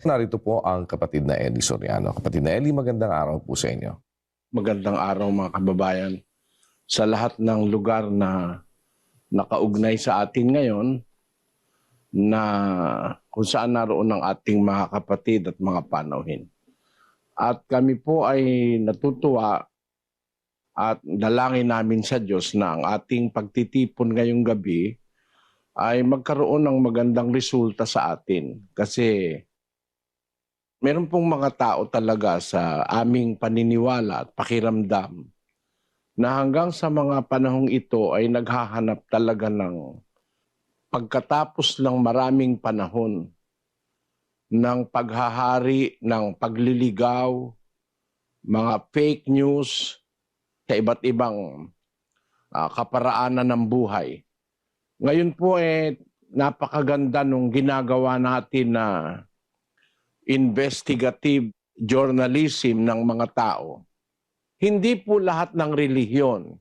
Narito po ang kapatid na Eli Soriano. Kapatid na Eli, magandang araw po sa inyo. Magandang araw mga kababayan. Sa lahat ng lugar na nakaugnay sa atin ngayon, na kung saan naroon ang ating mga kapatid at mga panauhin. At kami po ay natutuwa at dalangin namin sa Diyos na ang ating pagtitipon ngayong gabi ay magkaroon ng magandang resulta sa atin. Kasi meron pong mga tao talaga sa aming paniniwala at pakiramdam na hanggang sa mga panahong ito ay naghahanap talaga ng pagkatapos ng maraming panahon ng paghahari, ng pagliligaw, mga fake news sa iba't ibang kaparaanan ng buhay. Ngayon po napakaganda nung ginagawa natin na investigative journalism ng mga tao. Hindi po lahat ng relihiyon,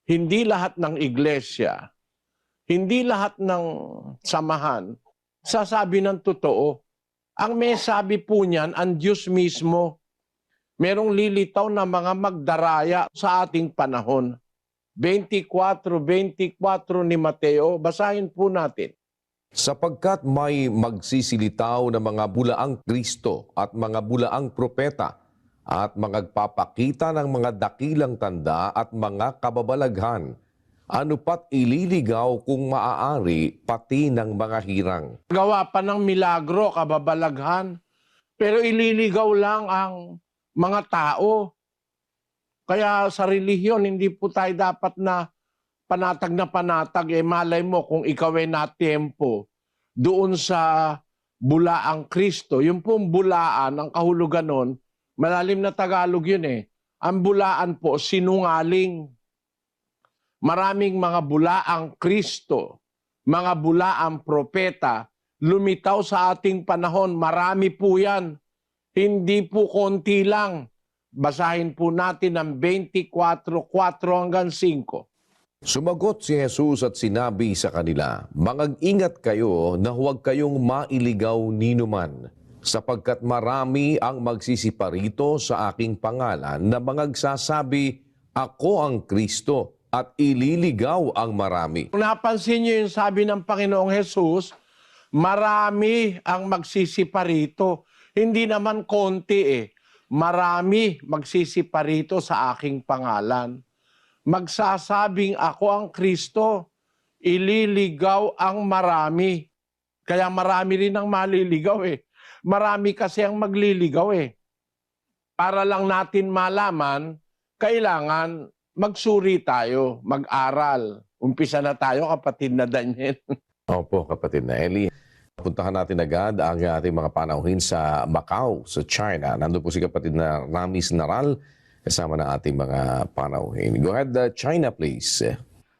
hindi lahat ng iglesia, hindi lahat ng samahan sasabi ng totoo. Ang may sabi po niyan, ang Diyos mismo. Merong lilitaw na mga magdaraya sa ating panahon. 24:24 ni Mateo, basahin po natin. Sapagkat may magsisilitaw na mga bulaang Kristo at mga bulaang propeta at magpapakita ng mga dakilang tanda at mga kababalaghan, ano pat ililigaw kung maaari pati ng mga hirang. Gawa pa ng milagro, kababalaghan, pero ililigaw lang ang mga tao. Kaya sa relihiyon, hindi po tayo dapat na panatag. Malay mo kung ikaw ay natempo doon sa bulaang Kristo. Yung pong bulaan, ang kahulugan nun, malalim na Tagalog yun Ang bulaan po, sinungaling. Maraming mga bulaang Kristo, mga bulaang propeta, lumitaw sa ating panahon. Marami po yan. Hindi po konti lang. Basahin po natin ang 24:4 hanggang 5. Sumagot si Jesus at sinabi sa kanila, "Mangag-ingat kayo na huwag kayong mailigaw ninuman, sapagkat marami ang magsisiparito sa aking pangalan na mangagsasabi, Ako ang Kristo, at ililigaw ang marami." Kung napansin niyo yung sabi ng Panginoong Jesus, marami ang magsisiparito. Hindi naman konti Marami magsisiparito sa aking pangalan. Magsasabing ako ang Kristo, ililigaw ang marami. Kaya marami rin ang maliligaw Marami kasi ang magliligaw Para lang natin malaman, kailangan magsuri tayo, mag-aral. Umpisa na tayo, kapatid na Daniel. Opo, kapatid na Eli. Puntahan natin agad ang ating mga panauhin sa Macau, sa China. Nandun po si kapatid na Ramis Naral, kasama ng ating mga panauhin. Go ahead, China please.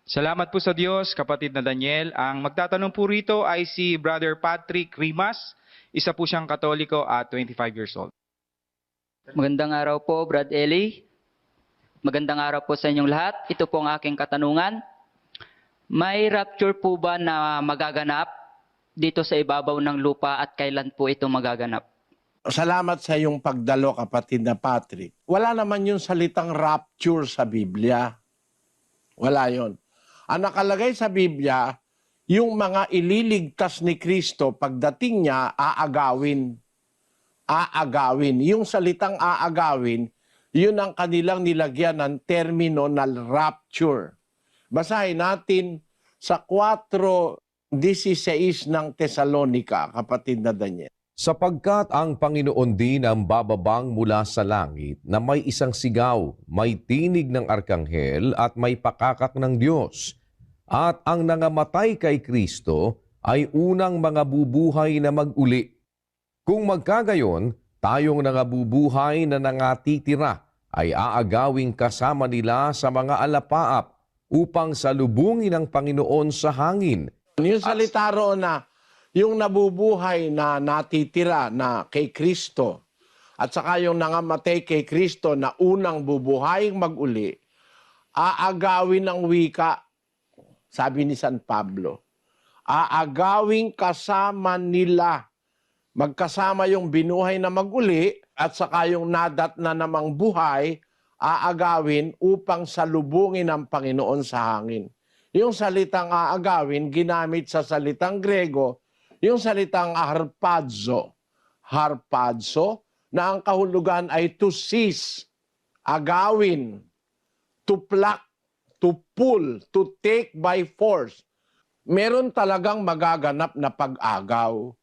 Salamat po sa Diyos, kapatid na Daniel. Ang magtatanong po rito ay si Brother Patrick Rimas. Isa po siyang Katoliko at 25 years old. Magandang araw po, Brad Eli. Magandang araw po sa inyong lahat. Ito po ang aking katanungan. May rapture po ba na magaganap dito sa ibabaw ng lupa at kailan po ito magaganap? Salamat sa iyong pagdalo, kapatid na Patrick. Wala naman yung salitang rapture sa Biblia. Wala yon. Ang nakalagay sa Biblia, yung mga ililigtas ni Kristo, pagdating niya, aagawin. Aagawin. Yung salitang aagawin, yun ang kanilang nilagyan ng termino na rapture. Basahin natin sa 4:16 ng Tesalonica, kapatid na Daniel. Sapagkat ang Panginoon din ang bababang mula sa langit na may isang sigaw, may tinig ng arkanghel at may pakakak ng Diyos. At ang nangamatay kay Kristo ay unang mga bubuhay na mag-uli. Kung magkagayon, tayong nangabubuhay na nangatitira ay aagawing kasama nila sa mga alapaap upang salubungin ang Panginoon sa hangin. Yung salita roon na yung nabubuhay na natitira na kay Kristo at saka yung nangamatay kay Kristo na unang bubuhaying mag-uli, aagawin ng wika, sabi ni San Pablo, aagawing kasama nila magkasama yung binuhay na maguli at saka yung nadat na namang buhay, aagawin upang salubungin ang Panginoon sa hangin. Yung salitang aagawin, ginamit sa salitang Grego, yung salitang harpazo. Harpazo, na ang kahulugan ay to seize, agawin, to pluck, to pull, to take by force. Meron talagang magaganap na pag-agaw.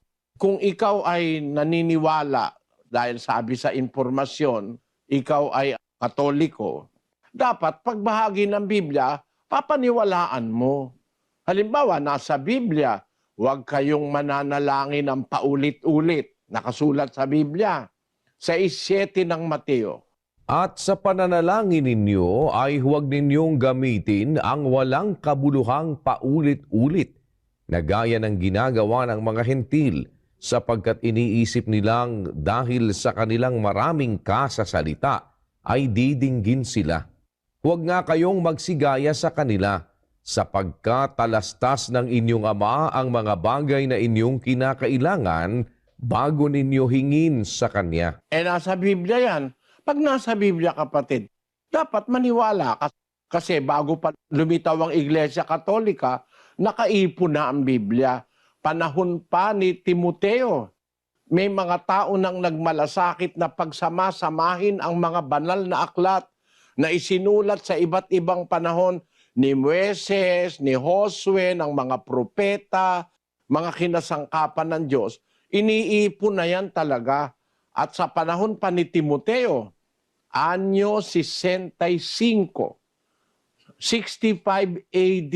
Kung ikaw ay naniniwala, dahil sabi sa impormasyon, ikaw ay Katoliko, dapat pagbahagi ng Biblia, papaniwalaan mo. Halimbawa, nasa Biblia, huwag kayong mananalangin ng paulit-ulit. Nakasulat sa Biblia. Sa 7 ng Mateo. At sa pananalangin ninyo ay huwag ninyong gamitin ang walang kabuluhang paulit-ulit na gaya ng ginagawa ng mga hentil sapagkat iniisip nilang dahil sa kanilang maraming kasasalita ay didinggin sila. Huwag nga kayong magsigaya sa kanila sapagkat talastas ng inyong Ama ang mga bagay na inyong kinakailangan bago ninyo hingin sa Kanya. Nasa Biblia yan. Pag nasa Biblia, kapatid, dapat maniwala ka. Kasi bago pa lumitaw ang Iglesia Katolika, nakaipon na ang Biblia. Panahon pa ni Timoteo. May mga tao nang nagmalasakit na pagsama-samahin ang mga banal na aklat na isinulat sa iba't ibang panahon ni Moises, ni Josue, ng mga propeta, mga kinasangkapan ng Diyos. Iniipon na yan talaga. At sa panahon pa ni Timoteo, anyo 65, 65 AD,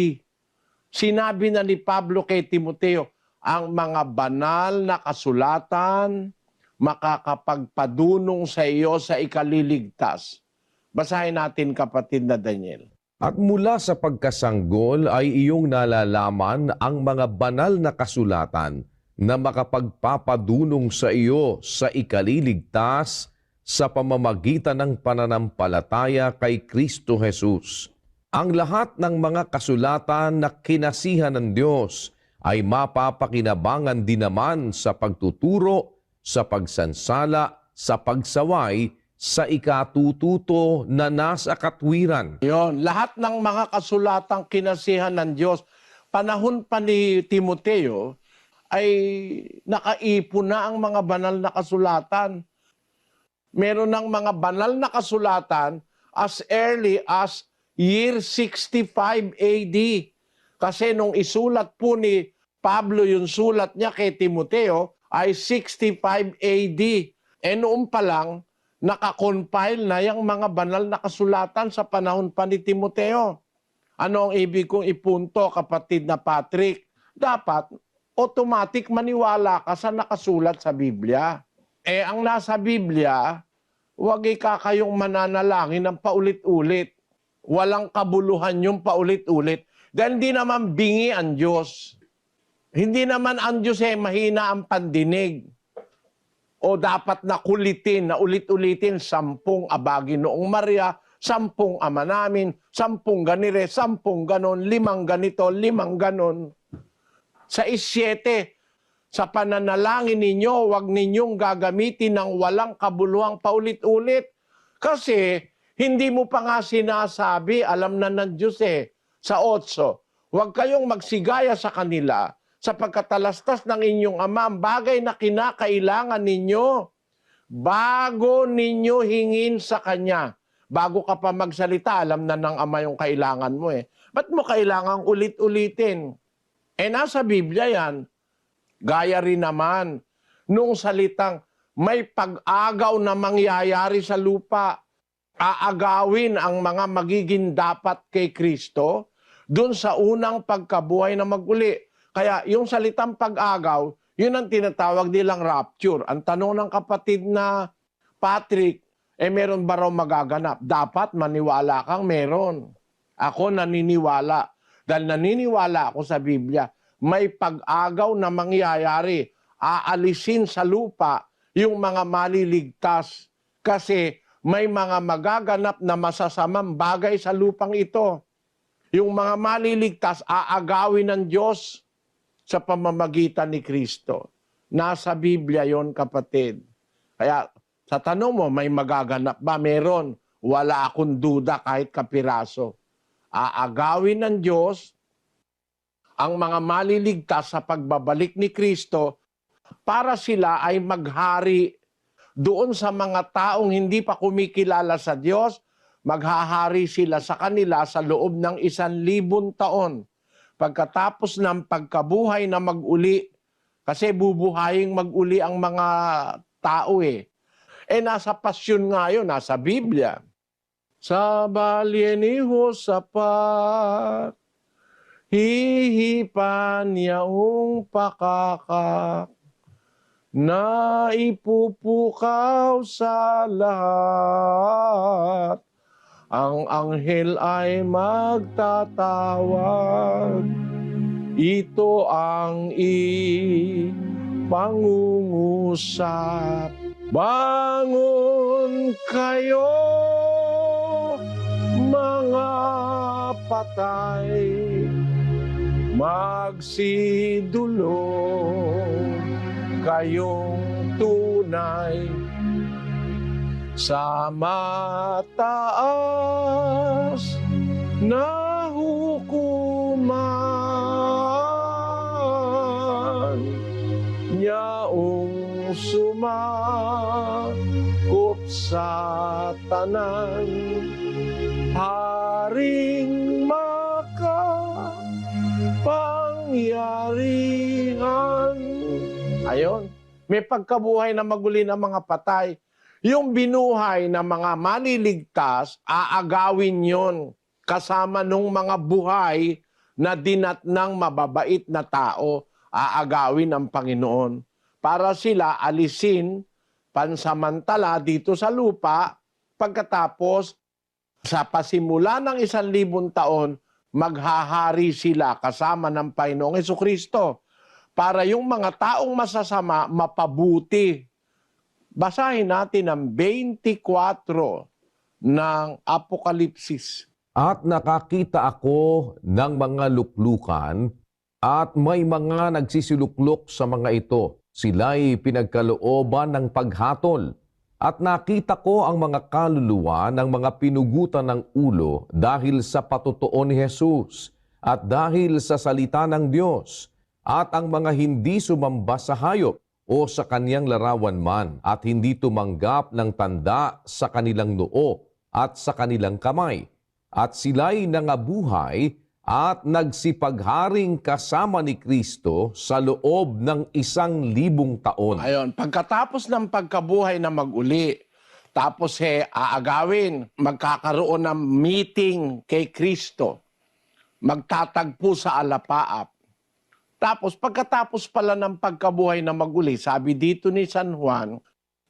sinabi na ni Pablo kay Timoteo, ang mga banal na kasulatan makakapagpadunong sa iyo sa ikaliligtas. Basahin natin, kapatid na Daniel. At mula sa pagkasanggol ay iyong nalalaman ang mga banal na kasulatan na makapagpapadunong sa iyo sa ikaliligtas sa pamamagitan ng pananampalataya kay Kristo Jesus. Ang lahat ng mga kasulatan na kinasihan ng Diyos ay mapapakinabangan din naman sa pagtuturo, sa pagsansala, sa pagsaway, sa ikatututo na nasa katwiran. Yon, lahat ng mga kasulatang kinasihan ng Diyos, panahon pa ni Timoteo, ay nakaipon na ang mga banal na kasulatan. Meron ng mga banal na kasulatan as early as year 65 AD. Kasi nung isulat po ni Pablo yung sulat niya kay Timoteo ay 65 AD. Noon pa lang, nakakompile na yung mga banal na kasulatan sa panahon pa ni Timoteo. Ano ang ibig kong ipunto, kapatid na Patrick? Dapat automatic maniwala ka sa nakasulat sa Biblia. Ang nasa Biblia, huwag kayong mananalangin ng paulit-ulit. Walang kabuluhan yung paulit-ulit. Dahil hindi naman bingi ang Diyos. Hindi naman ang Diyos mahina ang pandinig. O dapat na kulitin, na ulit-ulitin 10 abagi noong Maria, 10 ama namin, 10 ganire, 10 ganon, 5 ganito, 5 ganon. Sa 7, sa pananalangin ninyo, huwag ninyong gagamitin ng walang kabuluhang paulit-ulit. Kasi hindi mo pa nga sinasabi, alam na ng Diyos Sa 8, huwag kayong magsigaya sa kanila sa pagkatalastas ng inyong Ama ang bagay na kinakailangan ninyo bago ninyo hingin sa Kanya. Bago ka pa magsalita, alam na ng Ama yung kailangan mo Ba't mo kailangang ulit-ulitin? Nasa Biblia yan. Gaya rin naman nung salitang may pag-agaw na mangyayari sa lupa. Aagawin ang mga magiging dapat kay Kristo dun sa unang pagkabuhay na maguli. Kaya yung salitang pag-agaw, yun ang tinatawag nilang rapture. Ang tanong ng kapatid na Patrick, meron ba raw magaganap? Dapat maniwala kang meron. Ako naniniwala. Dahil naniniwala ako sa Biblia, may pag-agaw na mangyayari. Aalisin sa lupa yung mga maliligtas. Kasi may mga magaganap na masasamang bagay sa lupang ito. Yung mga maliligtas, aagawin ng Diyos sa pamamagitan ni Kristo. Nasa Biblia yon, kapatid. Kaya sa tanong mo, may magaganap ba? Meron. Wala akong duda kahit kapiraso. Aagawin ng Diyos ang mga maliligtas sa pagbabalik ni Kristo para sila ay maghari doon sa mga taong hindi pa kumikilala sa Diyos. Maghahari sila sa kanila sa loob ng 1,000 taon. Pagkatapos ng pagkabuhay na mag-uli, kasi bubuhaying mag-uli ang mga tao eh. Nasa pasyon nga yun, nasa Biblia. Sa balye ni Josaphat, hihipan yaong pakakak, na ipupukaw sa lahat. Ang anghel ay magtatawag, ito ang ipangungusap. Bangon kayo, mga patay, magsidulog kayong tunay sa mataas na hukuman, yaong sumakop sa tanan, haring makapangyarihan. Ayon, may pagkabuhay na maguli ng mga patay. Yung binuhay ng mga maliligtas, aagawin yon kasama nung mga buhay na dinatnang mababait na tao, aagawin ng Panginoon para sila alisin pansamantala dito sa lupa. Pagkatapos, sa pasimula ng 1,000 taon, maghahari sila kasama ng Panginoong Jesucristo para yung mga taong masasama mapabuti. Basahin natin ang 24 ng Apokalipsis. At nakakita ako ng mga luklukan at may mga nagsisiluklok sa mga ito. Sila'y pinagkalooban ng paghatol. At nakita ko ang mga kaluluwa ng mga pinugutan ng ulo dahil sa patotoo ni Jesus at dahil sa salita ng Diyos, at ang mga hindi sumamba sa hayop o sa kaniyang larawan man at hindi tumanggap ng tanda sa kanilang noo at sa kanilang kamay. At sila'y nangabuhay at nagsipagharing kasama ni Kristo sa loob ng 1,000 taon. Ayon, pagkatapos ng pagkabuhay na mag-uli, tapos aagawin, magkakaroon ng meeting kay Kristo, magtatagpo sa alapaap. Tapos pagkatapos pala ng pagkabuhay na mag-uli, sabi dito ni San Juan,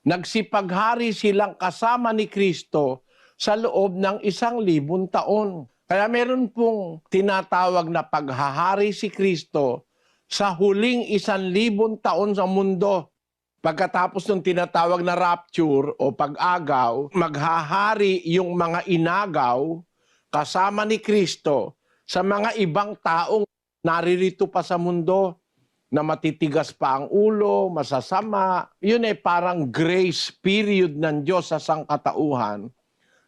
nagsipaghari silang kasama ni Kristo sa loob ng 1,000 taon. Kaya meron pong tinatawag na paghahari si Kristo sa huling 1,000 taon sa mundo. Pagkatapos ng tinatawag na rapture o pag-agaw, maghahari yung mga inagaw kasama ni Kristo sa mga ibang taong naririto pa sa mundo na matitigas pa ang ulo, masasama. Yun ay parang grace period ng Diyos sa sangkatauhan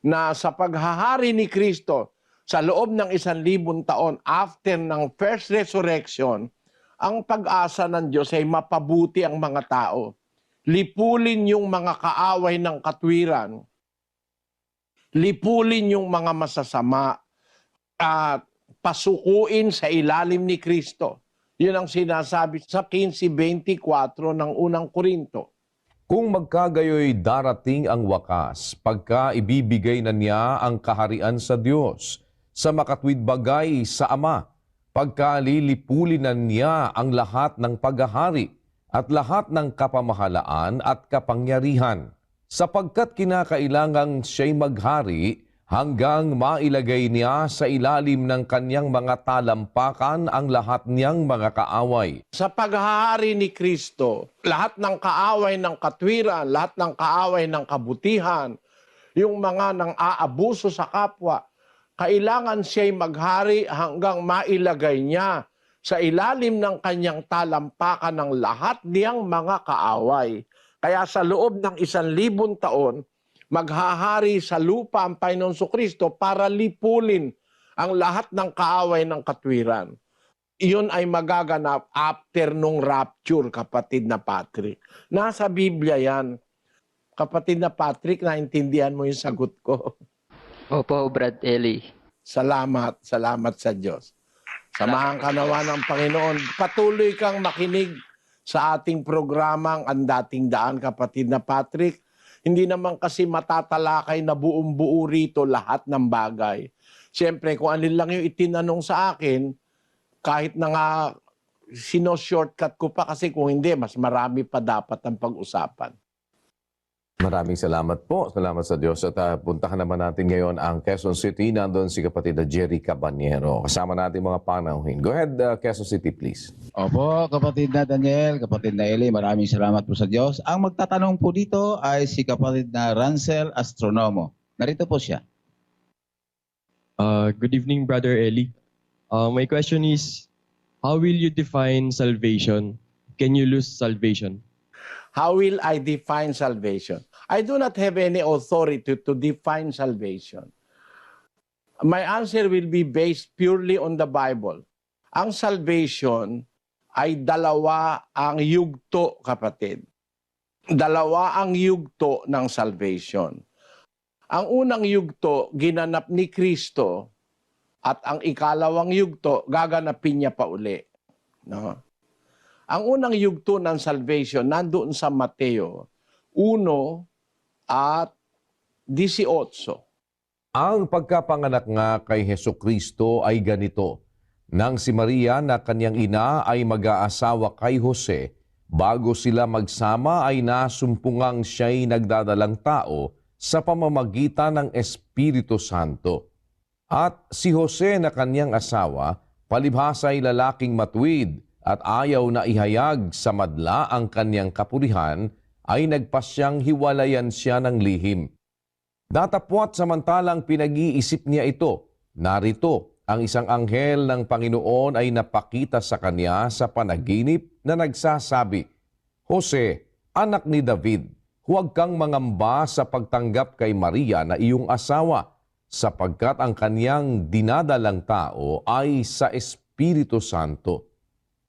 na sa paghahari ni Kristo sa loob ng 1,000 taon after ng first resurrection, ang pag-asa ng Diyos ay mapabuti ang mga tao. Lipulin yung mga kaaway ng katwiran. Lipulin yung mga masasama at pasukuin sa ilalim ni Kristo. Yun ang sinasabi sa 15:24 ng unang Korinto. Kung magkagayoy darating ang wakas, pagka ibibigay na niya ang kaharian sa Diyos, sa makatwid bagay sa Ama, pagka lilipulin na niya ang lahat ng paghahari at lahat ng kapamahalaan at kapangyarihan, sapagkat kinakailangang siya'y maghari hanggang mailagay niya sa ilalim ng kanyang mga talampakan ang lahat niyang mga kaaway. Sa paghahari ni Kristo, lahat ng kaaway ng katwiran, lahat ng kaaway ng kabutihan, yung mga nang aabuso sa kapwa, kailangan siya'y maghari hanggang mailagay niya sa ilalim ng kanyang talampakan ng lahat niyang mga kaaway. Kaya sa loob ng 1,000 taon, maghahari sa lupa ang Panginoon Kristo para lipulin ang lahat ng kaaway ng katwiran. Iyon ay magaganap after nung rapture, kapatid na Patrick. Nasa Biblia yan. Kapatid na Patrick, naintindihan mo yung sagot ko. Opo, Brad Eli. Salamat sa Diyos. Samahan ka nawa ng Panginoon. Patuloy kang makinig sa ating programang Ang Dating Daan, kapatid na Patrick. Hindi naman kasi matatalakay na buong-buo rito lahat ng bagay. Siyempre, kung alin lang yung itinanong sa akin, kahit na nga sino-shortcut ko pa kasi kung hindi, mas marami pa dapat ang pag-usapan. Maraming salamat po. Salamat sa Diyos. At puntahan naman natin ngayon ang Quezon City. Nandun si kapatid na Jerry Cabanyero. Kasama natin mga panauhin. Go ahead, Quezon City, please. Opo, kapatid na Daniel, kapatid na Eli, maraming salamat po sa Diyos. Ang magtatanong po dito ay si kapatid na Rancel Astronomo. Narito po siya. Good evening, Brother Eli. My question is, how will you define salvation? Can you lose salvation? How will I define salvation? I do not have any authority to define salvation. My answer will be based purely on the Bible. Ang salvation ay dalawa ang yugto, kapatid. Dalawa ang yugto ng salvation. Ang unang yugto, ginanap ni Kristo, at ang ikalawang yugto, gaganapin niya pa uli. No? Ang unang yugto ng salvation nandoon sa Mateo 1 at 18. Ang pagkapanganak nga kay Hesukristo ay ganito. Nang si Maria na kanyang ina ay mag-aasawa kay Jose, bago sila magsama ay nasumpungang siya'y nagdadalang tao sa pamamagitan ng Espiritu Santo. At si Jose na kanyang asawa, palibhasa ay lalaking matuwid, at ayaw na ihayag sa madla ang kanyang kapurihan, ay nagpasyang hiwalayan siya ng lihim. Datapwat samantalang pinag-iisip niya ito, narito ang isang anghel ng Panginoon ay napakita sa kanya sa panaginip na nagsasabi, Jose, anak ni David, huwag kang mangamba sa pagtanggap kay Maria na iyong asawa, sapagkat ang kanyang dinadalang tao ay sa Espiritu Santo.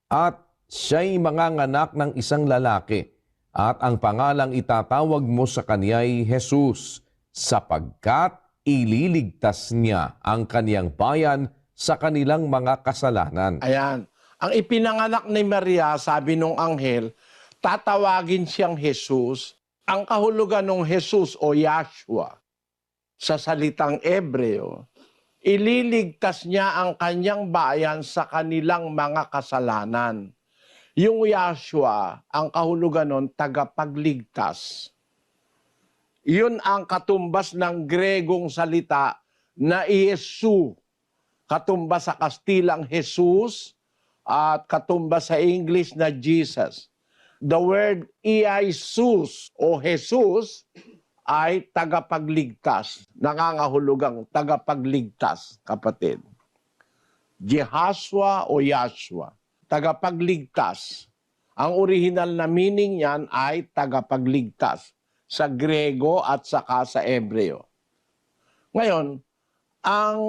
At siya'y manganganak ng isang lalaki, at ang pangalang itatawag mo sa kanya'y Jesus, sapagkat ililigtas niya ang kanyang bayan sa kanilang mga kasalanan. Ayan. Ang ipinanganak ni Maria, sabi nung anghel, tatawagin siyang Jesus. Ang kahulugan ng Jesus o Yahshua sa salitang Ebreo, ililigtas niya ang kanyang bayan sa kanilang mga kasalanan. Yung Yahshua, ang kahulugan nun, tagapagligtas. Yun ang katumbas ng Gregong salita na Iesu. Katumbas sa Kastilang Jesus at katumbas sa English na Jesus. The word Iesus o Jesus ay tagapagligtas, nangangahulugang tagapagligtas, kapatid. Jehashua o Yahshua, tagapagligtas. Ang original na meaning niyan ay tagapagligtas sa Grego at saka sa Ebreo. Ngayon, ang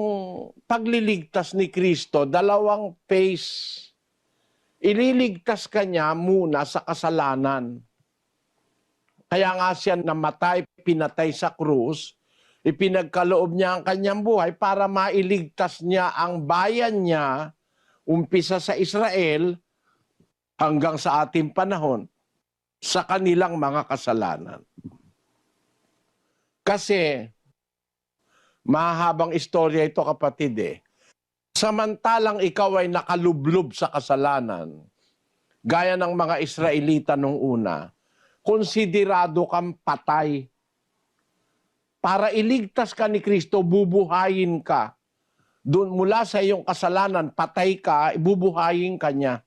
pagliligtas ni Kristo, dalawang phase. Ililigtas kanya muna sa kasalanan. Kaya nga siya namatay, pinatay sa krus, ipinagkaloob niya ang kanyang buhay para mailigtas niya ang bayan niya, umpisa sa Israel hanggang sa ating panahon, sa kanilang mga kasalanan. Kasi, mahabang istorya ito, kapatid eh. Samantalang ikaw ay nakalublob sa kasalanan, gaya ng mga Israelita nung una, konsiderado kang patay. Para iligtas ka ni Kristo, bubuhayin ka. Doon mula sa iyong kasalanan, patay ka, bubuhayin ka niya.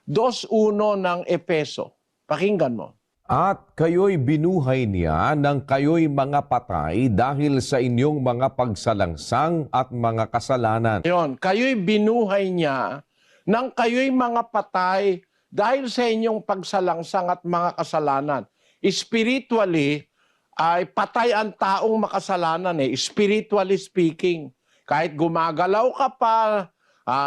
2:1 ng Efeso. Pakinggan mo. At kayo'y binuhay niya nang kayo'y mga patay dahil sa inyong mga pagsalangsang at mga kasalanan. Yon, kayo'y binuhay niya nang kayo'y mga patay dahil sa inyong pagsalangsang at mga kasalanan. Spiritually, ay patay ang taong makasalanan spiritually speaking. Kahit gumagalaw ka pa,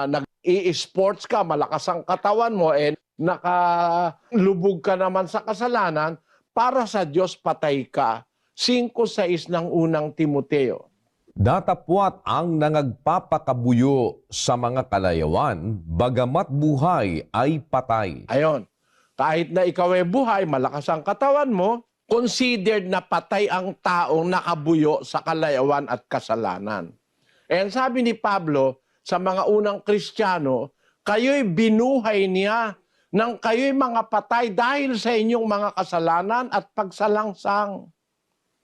nag-i-sports ka, malakas ang katawan mo, nakalubog ka naman sa kasalanan, para sa Diyos patay ka. 5:6 ng unang Timoteo. Datapwat ang nangagpapakabuyo sa mga kalayawan, bagamat buhay ay patay. Ayon, kahit na ikaw ay buhay, malakas ang katawan mo, considered na patay ang taong nakabuyo sa kalayawan at kasalanan. And sabi ni Pablo sa mga unang Kristiyano, kayo'y binuhay niya nang kayo'y mga patay dahil sa inyong mga kasalanan at pagsalangsang.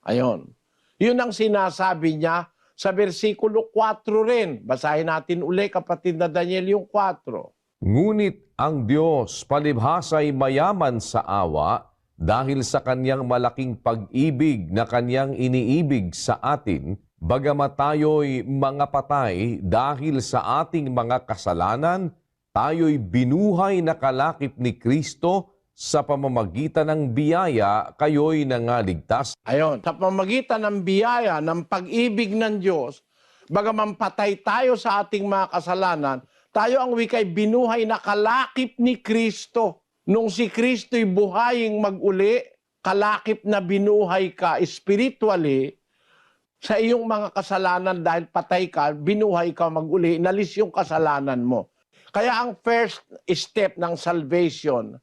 Ayon, yun ang sinasabi niya sa versikulo 4 rin. Basahin natin uli, kapatid na Daniel, yung 4. Ngunit ang Diyos palibhasa'y mayaman sa awa dahil sa kanyang malaking pag-ibig na kanyang iniibig sa atin, bagamat tayo'y mga patay dahil sa ating mga kasalanan, tayo'y binuhay na kalakip ni Kristo sa pamamagitan ng biyaya, kayo'y nangaligtas. Ayon, sa pamamagitan ng biyaya, ng pag-ibig ng Diyos, bagaman patay tayo sa ating mga kasalanan, tayo ang wikay binuhay na kalakip ni Kristo. Nung si Kristo'y buhaying mag-uli, kalakip na binuhay ka spiritually, sa iyong mga kasalanan dahil patay ka, binuhay ka mag-uli, inalis yung kasalanan mo. Kaya ang first step ng salvation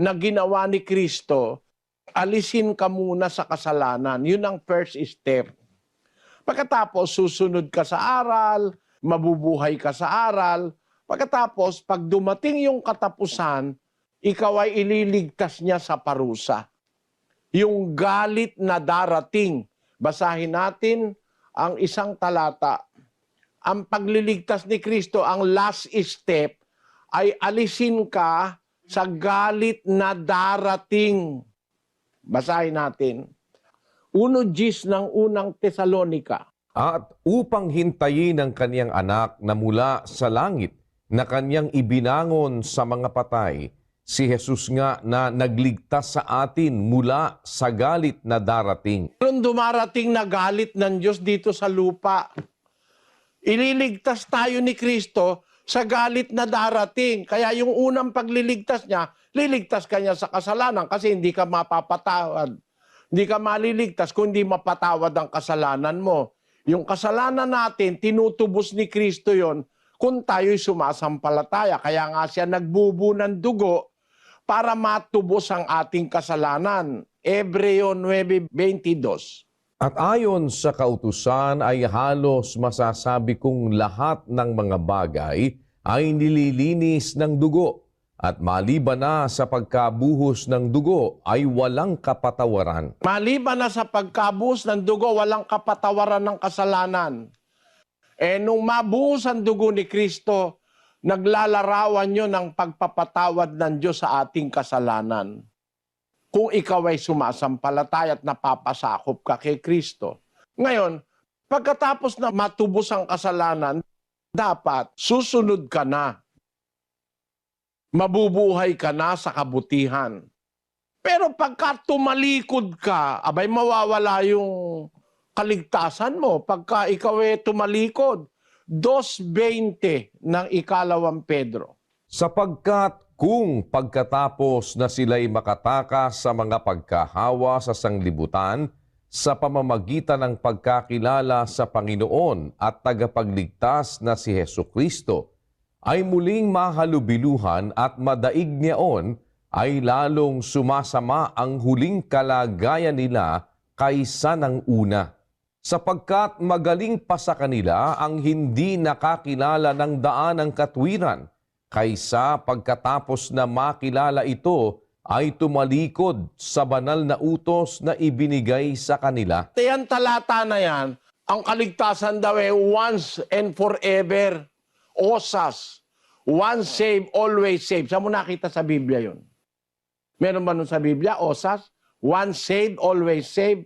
na ginawa ni Kristo, alisin ka muna sa kasalanan. Yun ang first step. Pagkatapos, susunod ka sa aral, mabubuhay ka sa aral. Pagkatapos, pag dumating yung katapusan, ikaw ay ililigtas niya sa parusa. Yung galit na darating. Basahin natin ang isang talata. Ang pagliligtas ni Kristo, ang last step, ay alisin ka sa galit na darating. Basahin natin. 1:10 ng unang Tesalonika. At upang hintayin ang kaniyang anak na mula sa langit, na kanyang ibinangon sa mga patay, si Jesus nga na nagligtas sa atin mula sa galit na darating. Meron dumarating na galit ng Diyos dito sa lupa. Ililigtas tayo ni Kristo sa galit na darating. Kaya yung unang pagliligtas niya, liligtas ka niya sa kasalanan kasi hindi ka mapapatawad. Hindi ka maliligtas kung hindi mapatawad ang kasalanan mo. Yung kasalanan natin, tinutubos ni Kristo yon kung tayo'y sumasampalataya. Kaya nga siya nagbubu ng dugo para matubos ang ating kasalanan. Hebreo 9:22. At ayon sa kautusan ay halos masasabi kong lahat ng mga bagay ay nililinis ng dugo at maliban na sa pagkabuhos ng dugo ay walang kapatawaran. Maliban na sa pagkabuhos ng dugo, walang kapatawaran ng kasalanan. Nung mabuhos ang dugo ni Kristo, naglalarawan nyo ng pagpapatawad ng Diyos sa ating kasalanan. Kung ikaw ay sumasampalataya at napapasakop ka kay Kristo. Ngayon, pagkatapos na matubos ang kasalanan, dapat susunod ka na. Mabubuhay ka na sa kabutihan. Pero pagka tumalikod ka, abay mawawala yung kaligtasan mo. Pagka ikaw ay tumalikod, 2:20 ng 2 Pedro. Sapagkat kung pagkatapos na sila'y makatakas sa mga pagkahawa sa sanglibutan, sa pamamagitan ng pagkakilala sa Panginoon at tagapagligtas na si Hesukristo, ay muling mahalubiluhan at madaig niyaon, ay lalong sumasama ang huling kalagayan nila kaysa ng una. Sapagkat magaling pa sa kanila ang hindi nakakilala ng daan ng katwiran, kaysa pagkatapos na makilala ito ay tumalikod sa banal na utos na ibinigay sa kanila. Yan talata na yan, ang kaligtasan daw ay once and forever. Osas. Once saved, always saved. Saan mo nakita sa Biblia yun? Meron ba nun sa Biblia? Osas? Once saved, always saved.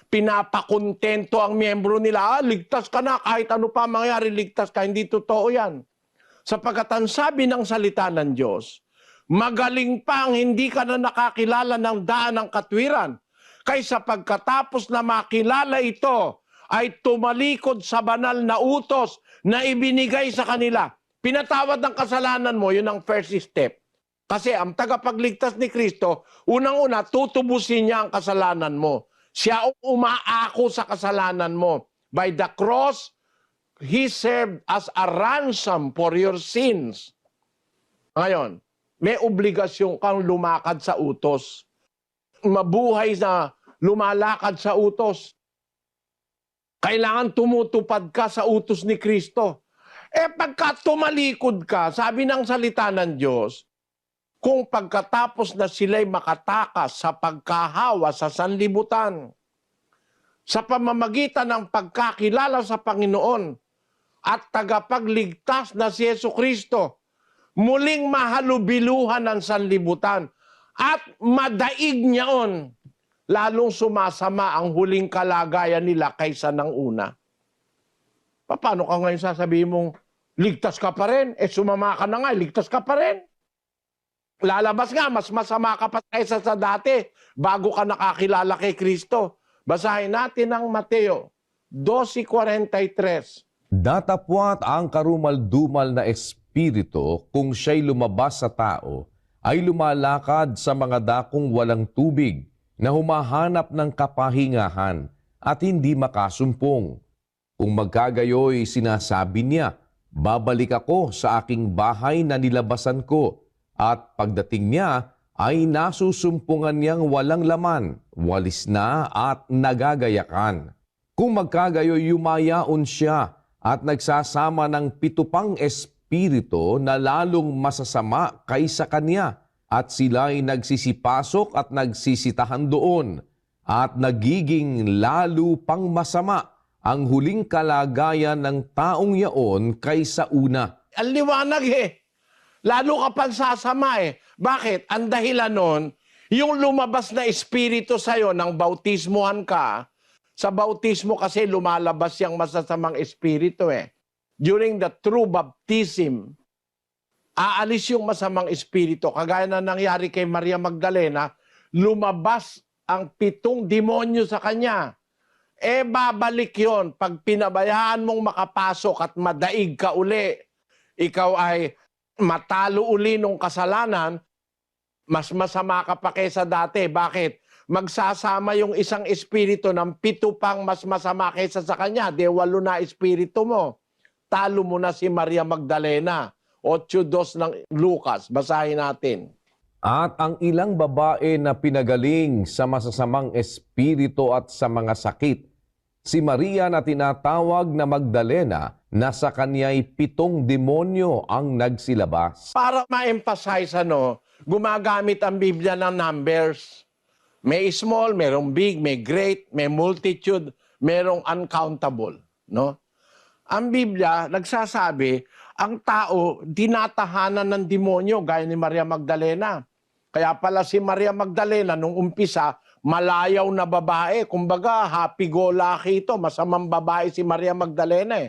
Pinapakontento ang miyembro nila. Ligtas ka na, kahit ano pa mangyari, ligtas ka. Hindi totoo yan. Sapagkat ang sabi ng salita ng Diyos, magaling pa ang hindi ka na nakakilala ng daan ng katwiran, kaysa pagkatapos na makilala ito, ay tumalikod sa banal na utos na ibinigay sa kanila. Pinatawad ng kasalanan mo, yun ang first step. Kasi ang tagapagligtas ni Kristo, unang-una, tutubusin niya ang kasalanan mo. Siya ang umaako sa kasalanan mo. By the cross, He served as a ransom for your sins. Ngayon, may obligasyon kang lumakad sa utos. Mabuhay na lumalakad sa utos. Kailangan tumutupad ka sa utos ni Kristo. Pagka tumalikod ka, sabi ng salita ng Diyos, kung pagkatapos na sila'y makatakas sa pagkahawa sa sanlibutan, sa pamamagitan ng pagkakilala sa Panginoon at tagapagligtas na si Jesucristo, muling mahalubiluhan ng sanlibutan at madaig niyaon, lalong sumasama ang huling kalagayan nila kaysa ng una. Paano ka ngayon sasabihin mong ligtas ka pa rin? Sumama ka na nga, ligtas ka pa rin. Lalabas nga, mas masama ka pa kaysa sa dati bago ka nakakilala kay Kristo. Basahin natin ang Mateo 12:43. Datapwat ang karumal-dumal na espiritu kung siya'y lumabas sa tao, ay lumalakad sa mga dakong walang tubig na humahanap ng kapahingahan at hindi makasumpong. Kung magkagayoy, sinasabi niya, babalik ako sa aking bahay na nilabasan ko, at pagdating niya ay nasusumpungan niyang walang laman, walis na at nagagayakan. Kung magkagayoy, yumayaon siya at nagsasama ng 7 pang espiritu na lalong masasama kaysa kanya, at sila'y nagsisipasok at nagsisitahan doon, at nagiging lalo pang masama ang huling kalagayan ng taong yaon kaysa una. Ang liwanag Lalo ka pang sasama Bakit? Ang dahilan nun, yung lumabas na espiritu sa'yo nang bautismuhan ka, sa bautismo kasi lumalabas yung masasamang espiritu During the true baptism, aalis yung masamang espiritu. Kagaya na nangyari kay Maria Magdalena, lumabas ang 7 demonyo sa kanya. Babalik yon pag pinabayaan mong makapasok at madaig ka uli. Ikaw ay matalo uli nung kasalanan, mas masama ka pa kaysa dati. Bakit? Magsasama yung isang espiritu ng 7 pang mas masama kaysa sa kanya. 8 na espiritu mo. Talo mo na si Maria Magdalena. 8:2 ng Lucas. Basahin natin. At ang ilang babae na pinagaling sa masasamang espiritu at sa mga sakit, si Maria na tinatawag na Magdalena, na sa kanya'y 7 demonyo ang nagsilabas. Para ma-emphasize gumagamit ang Biblia ng numbers. May small, merong big, may great, may multitude, merong uncountable. Ang Biblia nagsasabi, ang tao dinatahanan ng demonyo gaya ni Maria Magdalena. Kaya pala si Maria Magdalena nung umpisa, malayaw na babae. Kumbaga, happy-go-lucky ito. Masamang babae si Maria Magdalena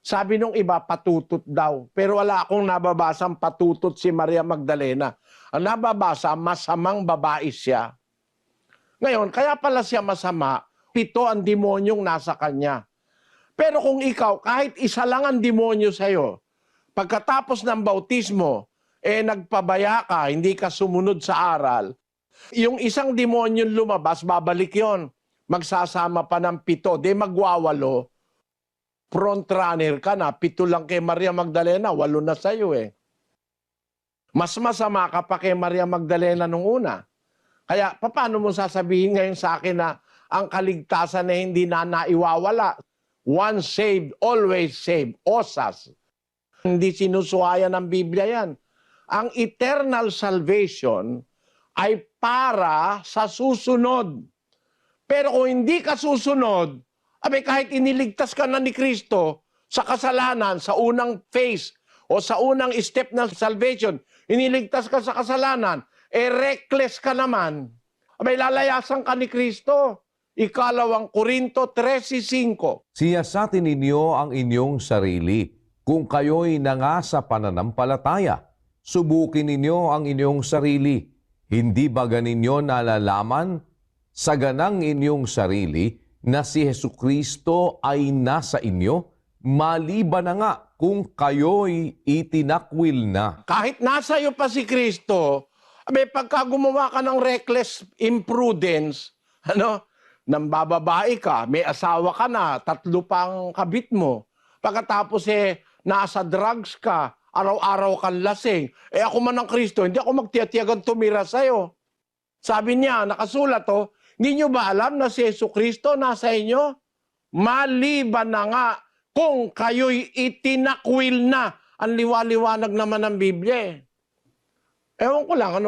Sabi nung iba, patutot daw. Pero wala akong nababasang patutot si Maria Magdalena. Ang nababasa, masamang babae siya. Ngayon, kaya pala siya masama, 7 ang demonyong nasa kanya. Pero kung ikaw, kahit isa lang ang demonyo sa'yo, pagkatapos ng bautismo, nagpabaya ka, hindi ka sumunod sa aral, yung isang demonyo lumabas, babalik yon. Magsasama pa ng 7, magwawalo. Front runner ka na, 7 lang kay Maria Magdalena, 8 na sa'yo Mas masama ka pa kay Maria Magdalena nung una. Kaya, paano mo sasabihin ngayon sa akin na ang kaligtasan na hindi na naiwawala? Once saved, always saved. Osas. Hindi sinusuhayan ng Biblia yan. Ang eternal salvation ay para sa susunod. Pero kung hindi ka susunod, kahit iniligtas ka na ni Kristo sa kasalanan, sa unang phase o sa unang step ng salvation, iniligtas ka sa kasalanan, reckless ka naman, lalayasan ka ni Kristo. 2 Korinto 13:5. Siyasatin ninyo ang inyong sarili Kung kayo'y nangasa pananampalataya, subukin ninyo ang inyong sarili. Hindi ba ganinyo nalalaman sa ganang inyong sarili na si Hesukristo ay nasa inyo? Maliban na nga kung kayo'y itinakwil na. Kahit nasa iyo pa si Kristo, abe, pagka gumawa ka ng reckless imprudence, nang bababae ka, may asawa ka na, 3 pang kabit mo, pagkatapos nasa drugs ka, araw-araw kang lasing, ako man ng Kristo, hindi ako magtiyatiyagan tumira sa'yo. Sabi niya, nakasulat hindi nyo ba alam na si Jesucristo nasa inyo? Maliban na nga kung kayo'y itinakwil na. Ang liwaliwanag naman ng Biblia. Ewan ko lang,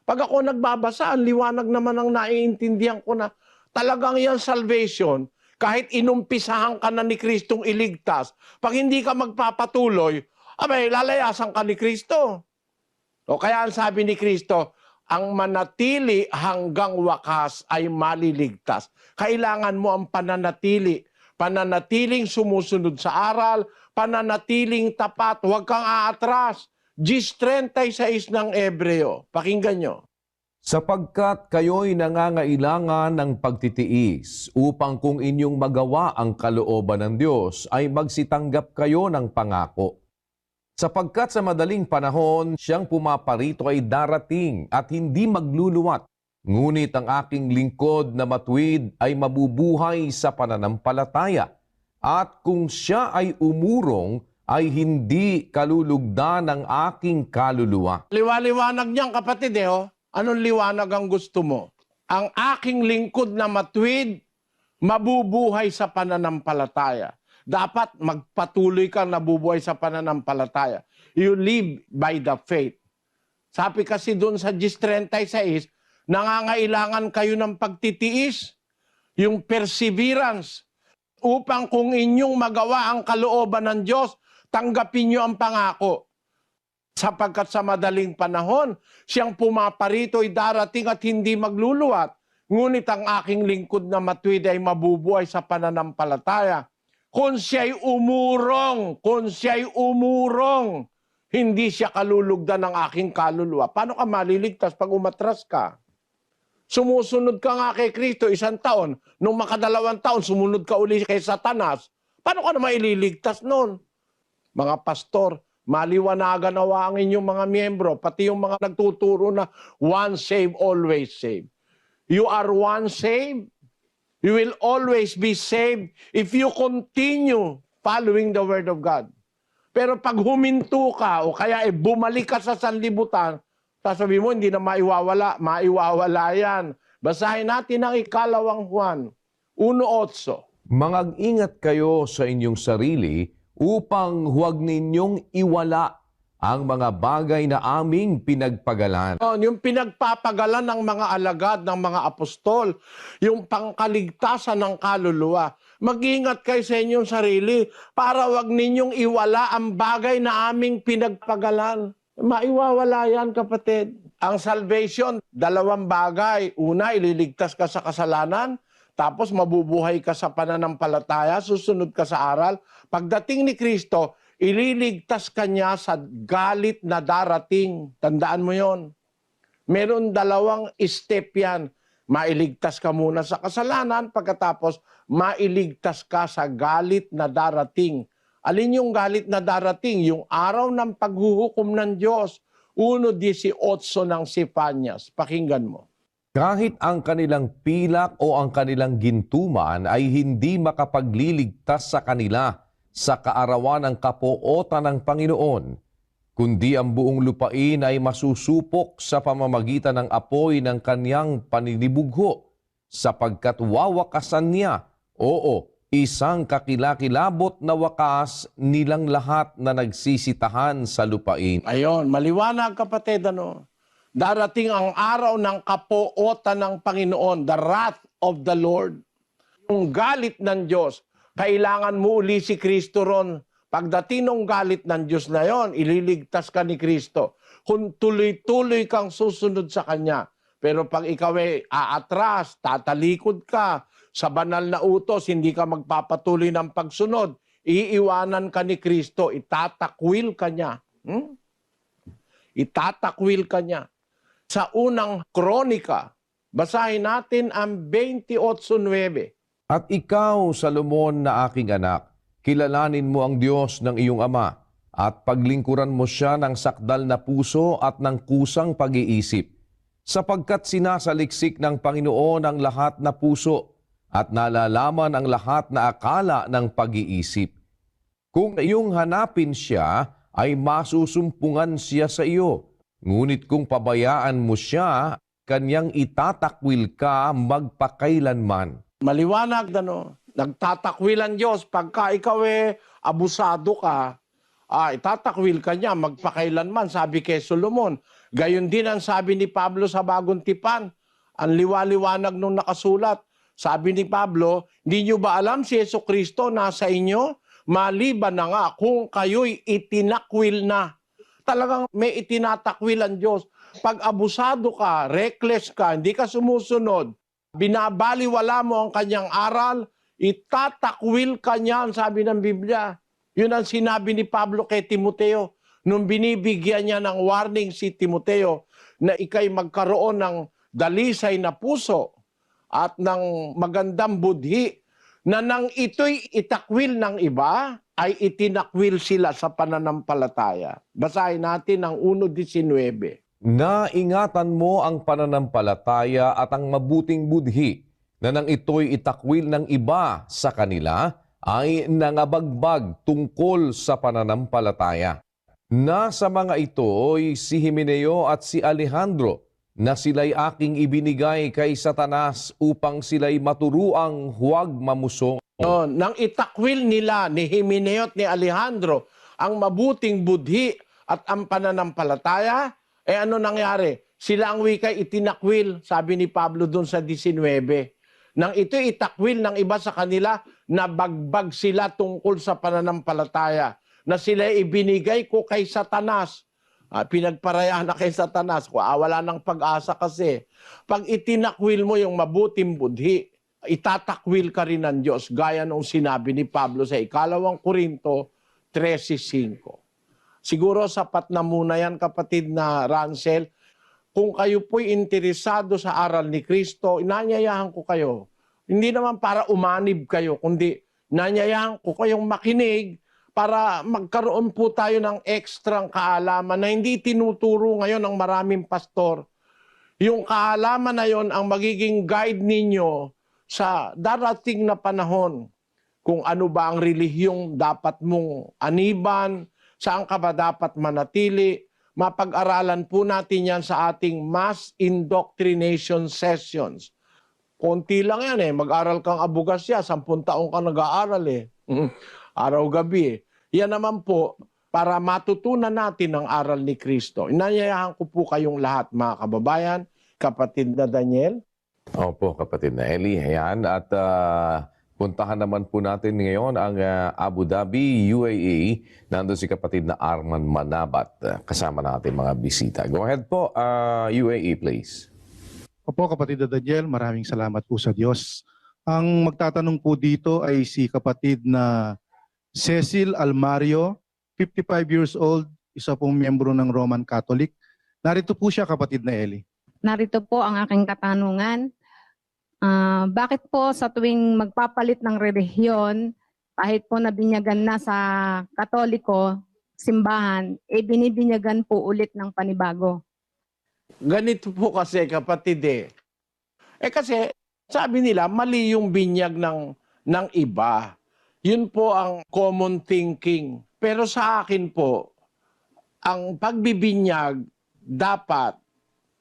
pag ako nagbabasa, ang liwanag naman ang naiintindihan ko na talagang yan salvation, kahit inumpisahan ka na ni Kristong iligtas, pag hindi ka magpapatuloy, lalayasan ka ni Kristo. O kaya ang sabi ni Kristo, ang manatili hanggang wakas ay maliligtas. Kailangan mo ang pananatili. Pananatiling sumusunod sa aral, pananatiling tapat, huwag kang aatras. Gis 36 ng Ebreo. Pakinggan nyo. Sapagkat kayo'y nangangailangan ng pagtitiis upang kung inyong magawa ang kalooban ng Diyos ay magsitanggap kayo ng pangako. Sapagkat sa madaling panahon, siyang pumaparito ay darating at hindi magluluwat. Ngunit ang aking lingkod na matuwid ay mabubuhay sa pananampalataya. At kung siya ay umurong, ay hindi kalulugdan ng aking kaluluwa. Liwaliwanag niyan, kapatid Anong liwanag ang gusto mo? Ang aking lingkod na matuwid, mabubuhay sa pananampalataya. Dapat magpatuloy kang nabubuhay sa pananampalataya. You live by the faith. Sabi kasi doon sa Gis 36, nangangailangan kayo ng pagtitiis, yung perseverance, upang kung inyong magawa ang kalooban ng Diyos, tanggapin nyo ang pangako. Sapagkat sa madaling panahon, siyang pumaparito ay darating at hindi magluluwat. Ngunit ang aking lingkod na matuwid ay mabubuhay sa pananampalataya. Kung siya'y umurong, hindi siya kalulugdan ng aking kaluluwa. Paano ka maliligtas pag umatras ka? Sumusunod ka nga kay Kristo 1 taon, nung makadalawang taon, sumunod ka uli kay Satanas. Paano ka na maililigtas nun? Mga pastor, maliwanagan nawa ang inyong mga miyembro, pati yung mga nagtuturo na once saved, always saved. You are once saved, you will always be saved if you continue following the Word of God. Pero pag huminto ka o kaya bumalik ka sa sanlibutan, sasabihin mo hindi na maiwawala yan. Basahin natin ang 2 Juan 1:8. Mag-ingat kayo sa inyong sarili upang huwag ninyong iwala ang mga bagay na aming pinagpagalan. Yung pinagpapagalan ng mga alagad, ng mga apostol, yung pangkaligtasan ng kaluluwa. Mag-ingat kayo sa inyong sarili para huwag ninyong iwala ang bagay na aming pinagpagalan. Maiwawala yan, kapatid. Ang salvation, 2 bagay. Una, ililigtas ka sa kasalanan. Tapos mabubuhay ka sa pananampalataya, susunod ka sa aral. Pagdating ni Kristo, ililigtas ka niya sa galit na darating. Tandaan mo yon. Meron 2 step yan. Mailigtas ka muna sa kasalanan, pagkatapos mailigtas ka sa galit na darating. Alin yung galit na darating? Yung araw ng paghuhukom ng Diyos. 1:18 ng Sifanyas. Pakinggan mo. Kahit ang kanilang pilak o ang kanilang gintuman ay hindi makapagliligtas sa kanila sa kaarawan ng kapuotan ng Panginoon, kundi ang buong lupain ay masusupok sa pamamagitan ng apoy ng kanyang paninibugho, sapagkat wawakasan niya, isang kakilakilabot na wakas nilang lahat na nagsisitahan sa lupain. Ayon, maliwanag, kapatid, Darating ang araw ng kapuotan ng Panginoon, the wrath of the Lord. Yung galit ng Diyos, kailangan mo uli si Kristo ron. Pagdating ng galit ng Diyos na yon, ililigtas ka ni Kristo. Kung tuloy-tuloy kang susunod sa Kanya. Pero pag ikaw ay aatras, tatalikod ka, sa banal na utos, hindi ka magpapatuloy ng pagsunod, iiwanan ka ni Kristo, itatakwil ka niya. Itatakwil ka niya. Sa unang kronika, basahin natin ang 28:9. At ikaw, Salomon na aking anak, kilalanin mo ang Diyos ng iyong ama at paglingkuran mo siya ng sakdal na puso at ng kusang pag-iisip, sapagkat sinasaliksik ng Panginoon ang lahat na puso at nalalaman ang lahat na akala ng pag-iisip. Kung iyong hanapin siya, ay masusumpungan siya sa iyo. Ngunit kung pabayaan mo siya, kanyang itatakwil ka magpakailanman. Maliwanag, nagtatakwil ang Diyos. Pagka ikaw abusado ka, itatakwil ka niya magpakailanman, sabi kay Solomon. Gayon din ang sabi ni Pablo sa Bagong Tipan. Ang liwaliwanag nung nakasulat. Sabi ni Pablo, hindi nyo ba alam si Jesucristo nasa inyo? Maliban na nga kung kayo'y itinakwil na. Talagang may itinatakwil ang Diyos. Pag abusado ka, reckless ka, hindi ka sumusunod, binabaliwala mo ang kanyang aral, itatakwil ka niyan, sabi ng Biblia. Yun ang sinabi ni Pablo kay Timoteo nung binibigyan niya ng warning si Timoteo na ikay magkaroon ng dalisay na puso at ng magandang budhi na nang ito'y itakwil ng iba, ay itinakwil sila sa pananampalataya. Basahin natin ang 1:19. Naingatan mo ang pananampalataya at ang mabuting budhi na nang ito'y itakwil ng iba sa kanila, ay nangabagbag tungkol sa pananampalataya. Nasa mga ito'y si Himeneo at si Alejandro, na sila'y aking ibinigay kay Satanas upang sila'y maturuang huwag mamusong. Nang itakwil nila ni Himeneo at ni Alejandro ang mabuting budhi at ang pananampalataya, ano nangyari? Sila ang wikay itinakwil, sabi ni Pablo doon sa 19. Nang ito itakwil ng iba sa kanila, nabagbag sila tungkol sa pananampalataya, na sila ibinigay ko kay Satanas. Pinagparaya na kay Satanas. Wala ng pag-asa kasi. Pag itinakwil mo yung mabuting budhi, itatakwil ka rin ng Diyos, gaya nung sinabi ni Pablo sa 2 Korinto 13:5. Siguro sapat na muna yan, kapatid na Ransel. Kung kayo po'y interesado sa aral ni Kristo, inanyayahan ko kayo. Hindi naman para umanib kayo, kundi inanyayahan ko kayong makinig para magkaroon po tayo ng ekstrang kaalaman na hindi tinuturo ngayon ng maraming pastor. Yung kaalaman na yon ang magiging guide ninyo sa darating na panahon. Kung ano ba ang relihiyong dapat mong aniban, saan ka ba dapat manatili. Mapag-aralan po natin yan sa ating mass indoctrination sessions. Konti lang yan mag-aral kang abugasya, 10 taong ka nag-aaral araw-gabi. Yan naman po, para matutunan natin ang aral ni Kristo. Inanyayahan ko po kayong lahat, mga kababayan, kapatid na Daniel. Opo, kapatid na Eli. Ayan, at puntahan naman po natin ngayon ang Abu Dhabi, UAE. Nandun si kapatid na Arman Manabat. Kasama natin mga bisita. Go ahead po, UAE please. Opo, kapatid na Daniel, maraming salamat po sa Diyos. Ang magtatanong po dito ay si kapatid na Cecil Almario, 55 years old, isa pong miyembro ng Roman Catholic. Narito po siya, kapatid na Eli. Narito po ang aking katanungan. Bakit po sa tuwing magpapalit ng relihiyon, kahit po nabinyagan na sa Katoliko, simbahan, binibinyagan po ulit ng panibago? Ganito po kasi, kapatid kasi sabi nila, mali yung binyag ng iba. Yun po ang common thinking. Pero sa akin po, ang pagbibinyag dapat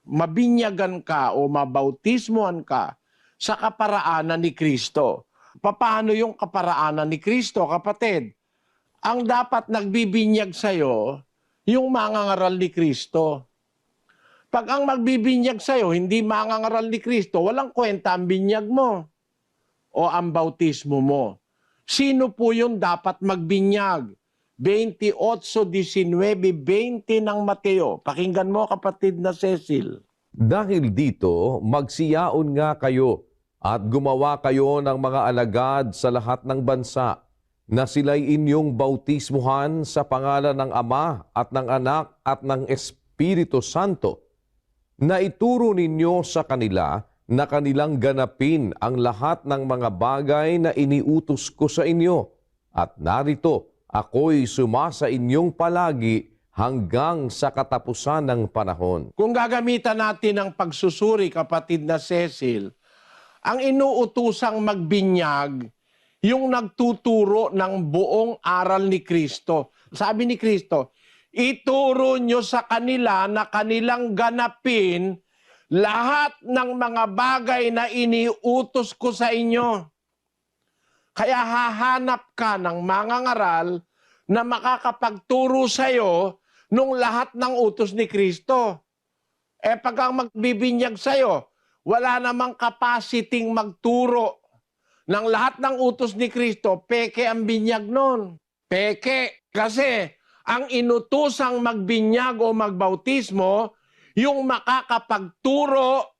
mabinyagan ka o mabautismohan ka sa kaparaanan ni Kristo. Paano yung kaparaanan ni Kristo, kapatid? Ang dapat nagbibinyag sa'yo, yung mangangaral ni Kristo. Pag ang magbibinyag sa'yo, hindi mangangaral ni Kristo, walang kwenta ang binyag mo o ang bautismo mo. Sino po yung dapat magbinyag? 28:19-20 ng Mateo. Pakinggan mo, kapatid na Cecil. Dahil dito, magsiyaon nga kayo at gumawa kayo ng mga alagad sa lahat ng bansa. na sila'y inyong bautismuhan sa pangalan ng Ama at ng Anak at ng Espiritu Santo, na ituro ninyo sa kanila na kanilang ganapin ang lahat ng mga bagay na iniutos ko sa inyo. At narito, ako'y sumasa inyong palagi hanggang sa katapusan ng panahon. Kung gagamitan natin ang pagsusuri, kapatid na Cecil, ang inuutusang magbinyag, yung nagtuturo ng buong aral ni Kristo. Sabi ni Kristo, ituro nyo sa kanila na kanilang ganapin lahat ng mga bagay na iniutos ko sa inyo. Kaya hahanap ka ng mangangaral na makakapagturo sa iyo nung lahat ng utos ni Kristo. Pag ang magbibinyag sa iyo, wala namang capacity magturo ng lahat ng utos ni Kristo, peke ang binyag nun. Peke. Kasi ang inutusang magbinyag o magbautismo, yung makakapagturo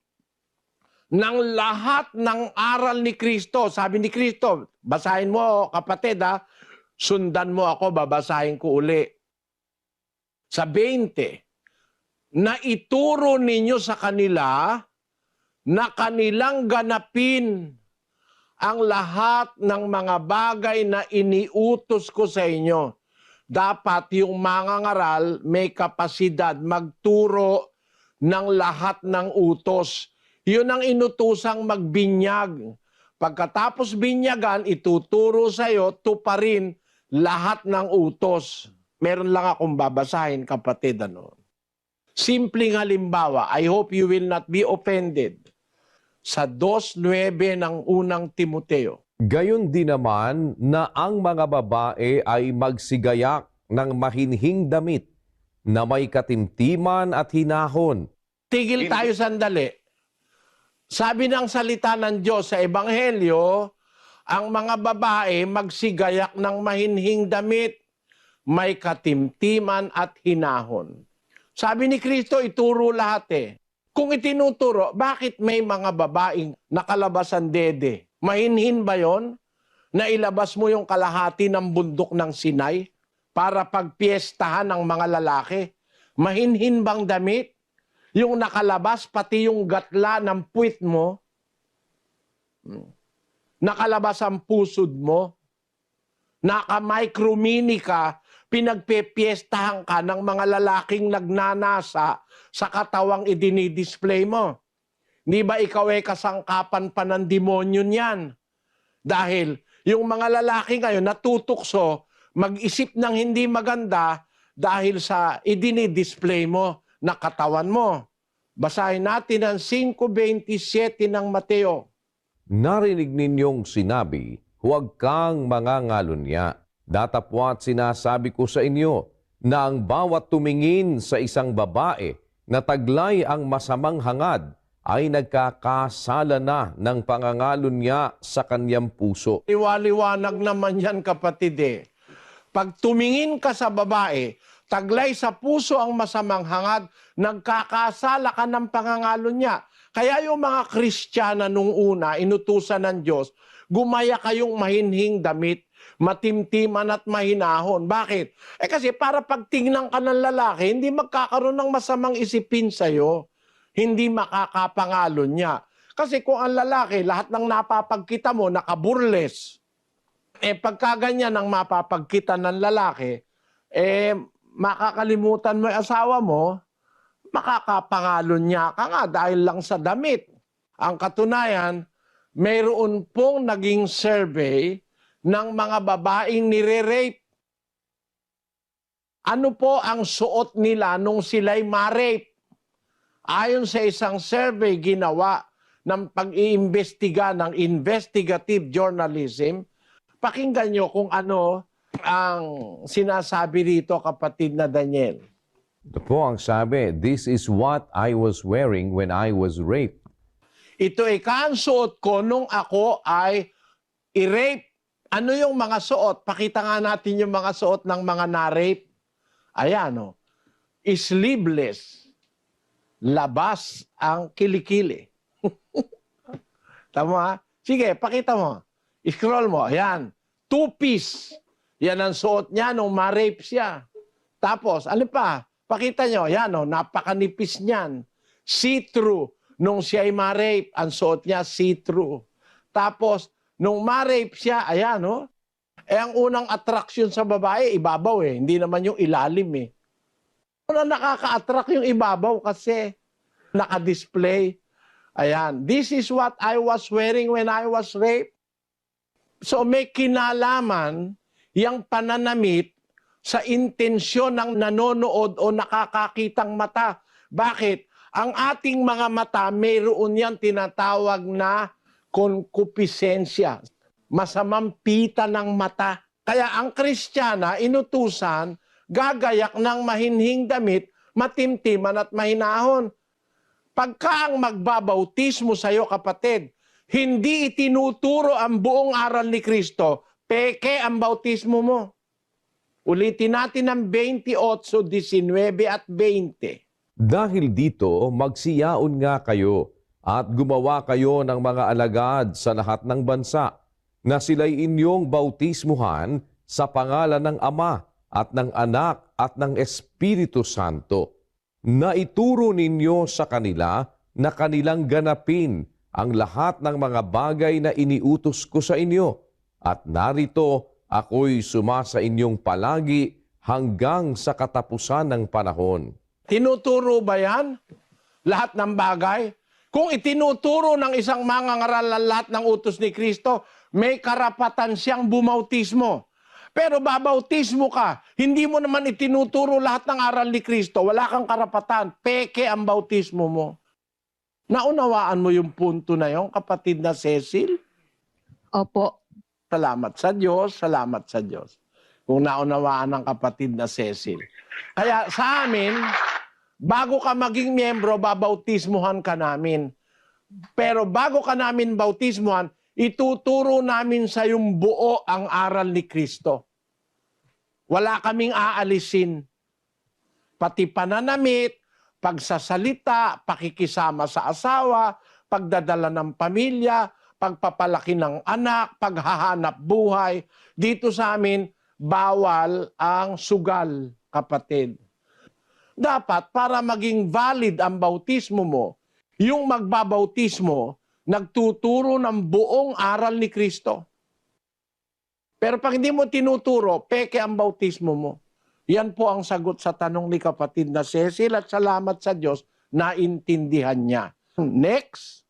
ng lahat ng aral ni Kristo. Sabi ni Kristo, basahin mo kapatid sundan mo ako, babasahin ko uli. Sa 20, na ituro ninyo sa kanila na kanilang ganapin ang lahat ng mga bagay na iniutos ko sa inyo. Dapat yung mangangaral may kapasidad magturo ng lahat ng utos. Yun ang inutusang magbinyag. Pagkatapos binyagan, ituturo sa iyo, tuparin lahat ng utos. Meron lang akong babasahin, kapatid. Simpleng halimbawa, I hope you will not be offended. Sa 2:9 ng unang Timoteo. Gayon din naman na ang mga babae ay magsigayak ng mahinhing damit na may katimtiman at hinahon. Tigil tayo sandali. Sabi ng salita ng Diyos sa Ebanghelyo, ang mga babae magsigayak ng mahinhing damit, may katimtiman at hinahon. Sabi ni Kristo, ituro lahat Kung itinuturo, bakit may mga babaeng nakalabasan dede? Mahinhin ba yon? Na ilabas mo yung kalahati ng bundok ng Sinai para pagpiestahan ng mga lalaki? Mahinhin bang damit? Yung nakalabas, pati yung gatla ng puwit mo? Nakalabas ang pusod mo? Naka-micromini ka, pinagpepiestahan ka ng mga lalaking nagnanasa sa katawang idinidisplay mo. Di ba ikaw kasangkapan pa ng demonyo niyan? Dahil yung mga lalaki ngayon natutukso, mag-isip ng hindi maganda dahil sa idinidisplay mo na katawan mo. Basahin natin ang 5:27 ng Mateo. Narinig ninyong sinabi, huwag kang mangangalunya. Datapwat sinasabi ko sa inyo na ang bawat tumingin sa isang babae na taglay ang masamang hangad ay nagkakasala na ng pangangalunya sa kanyang puso. Liwaliwanag naman yan, kapatid Pag tumingin ka sa babae, taglay sa puso ang masamang hangad, nagkakasala ka ng pangangalunya. Kaya yung mga Kristiyana nung una, inutusan ng Diyos, gumaya kayong mahinhing damit, matimtiman at mahinahon. Bakit? Kasi para pagtingnan ka ng lalaki, hindi magkakaroon ng masamang isipin sa'yo. Hindi makakapangalon niya. Kasi kung ang lalaki, lahat ng napapagkita mo, nakaburles. Pagka ganyan ang mapapagkita ng lalaki, makakalimutan mo yung asawa mo, makakapangalon niya ka nga dahil lang sa damit. Ang katunayan, mayroon pong naging survey ng mga babaeng nire-rape. Ano po ang suot nila nung sila'y ma-rape? Ayon sa isang survey ginawa ng pag-iimbestiga ng investigative journalism, pakinggan nyo kung ano ang sinasabi rito, kapatid na Daniel. Ito po ang sabi, this is what I was wearing when I was raped. Ito ay suot ko nung ako ay i-rape. Ano yung mga suot? Pakita nga natin yung mga suot ng mga na-rape. Ayan, sleeveless. Labas ang kilikili. Tama? Sige, pakita mo. Scroll mo. Ayan. two-piece. Yan ang suot niya nung ma-rape siya. Tapos, ano pa? Pakita nyo, yan o, napakanipis niyan. See-through. Nung siya ay ma-rape, ang suot niya see-through. Tapos, nung ma-rape siya, ayan o, ang unang attraction sa babae, ibabaw eh. Hindi naman yung ilalim eh. Una nakaka-attract yung ibabaw kasi naka-display. Ayan. This is what I was wearing when I was raped. So may kinalaman yung pananamit sa intensyon ng nanonood o nakakakitang mata. Bakit? Ang ating mga mata, mayroon yan tinatawag na concupiscence. Masamang pita ng mata. Kaya ang Kristiyana, inutusan, gagayak ng mahinhing damit, matimtiman at mahinahon. Pagka ang magbabautismo sa iyo, kapatid, hindi itinuturo ang buong aral ni Kristo, peke ang bautismo mo. Ulitin natin ang 28, 19 at 20. Dahil dito, magsiyaon nga kayo at gumawa kayo ng mga alagad sa lahat ng bansa, na sila'y inyong bautismuhan sa pangalan ng Ama at ng Anak at ng Espiritu Santo, na ituro ninyo sa kanila na kanilang ganapin ang lahat ng mga bagay na iniutos ko sa inyo. At narito, ako'y sumasa inyong palagi hanggang sa katapusan ng panahon. Tinuturo ba yan? Lahat ng bagay? Kung itinuturo ng isang mangangaral lahat ng utos ni Kristo, may karapatan siyang bumautismo. Pero babautismo ka, hindi mo naman itinuturo lahat ng aral ni Kristo, wala kang karapatan, peke ang bautismo mo. Naunawaan mo yung punto na yon, kapatid na Cecil? Opo. Salamat sa Diyos, salamat sa Diyos. Kung naunawaan ng kapatid na Cecil. Kaya sa amin, bago ka maging miyembro, babautismuhan ka namin. Pero bago ka namin bautismuhan, ituturo namin sa yung buo ang aral ni Kristo. Wala kaming aalisin. Pati pananamit, pagsasalita, pakikisama sa asawa, pagdadala ng pamilya, pagpapalaki ng anak, paghahanap buhay. Dito sa amin, bawal ang sugal, kapatid. Dapat para maging valid ang bautismo mo, yung magbabautismo, nagtuturo ng buong aral ni Kristo. Pero pag hindi mo tinuturo, peke ang bautismo mo. Yan po ang sagot sa tanong ni kapatid na Cecil at salamat sa Diyos, naintindihan niya. Next.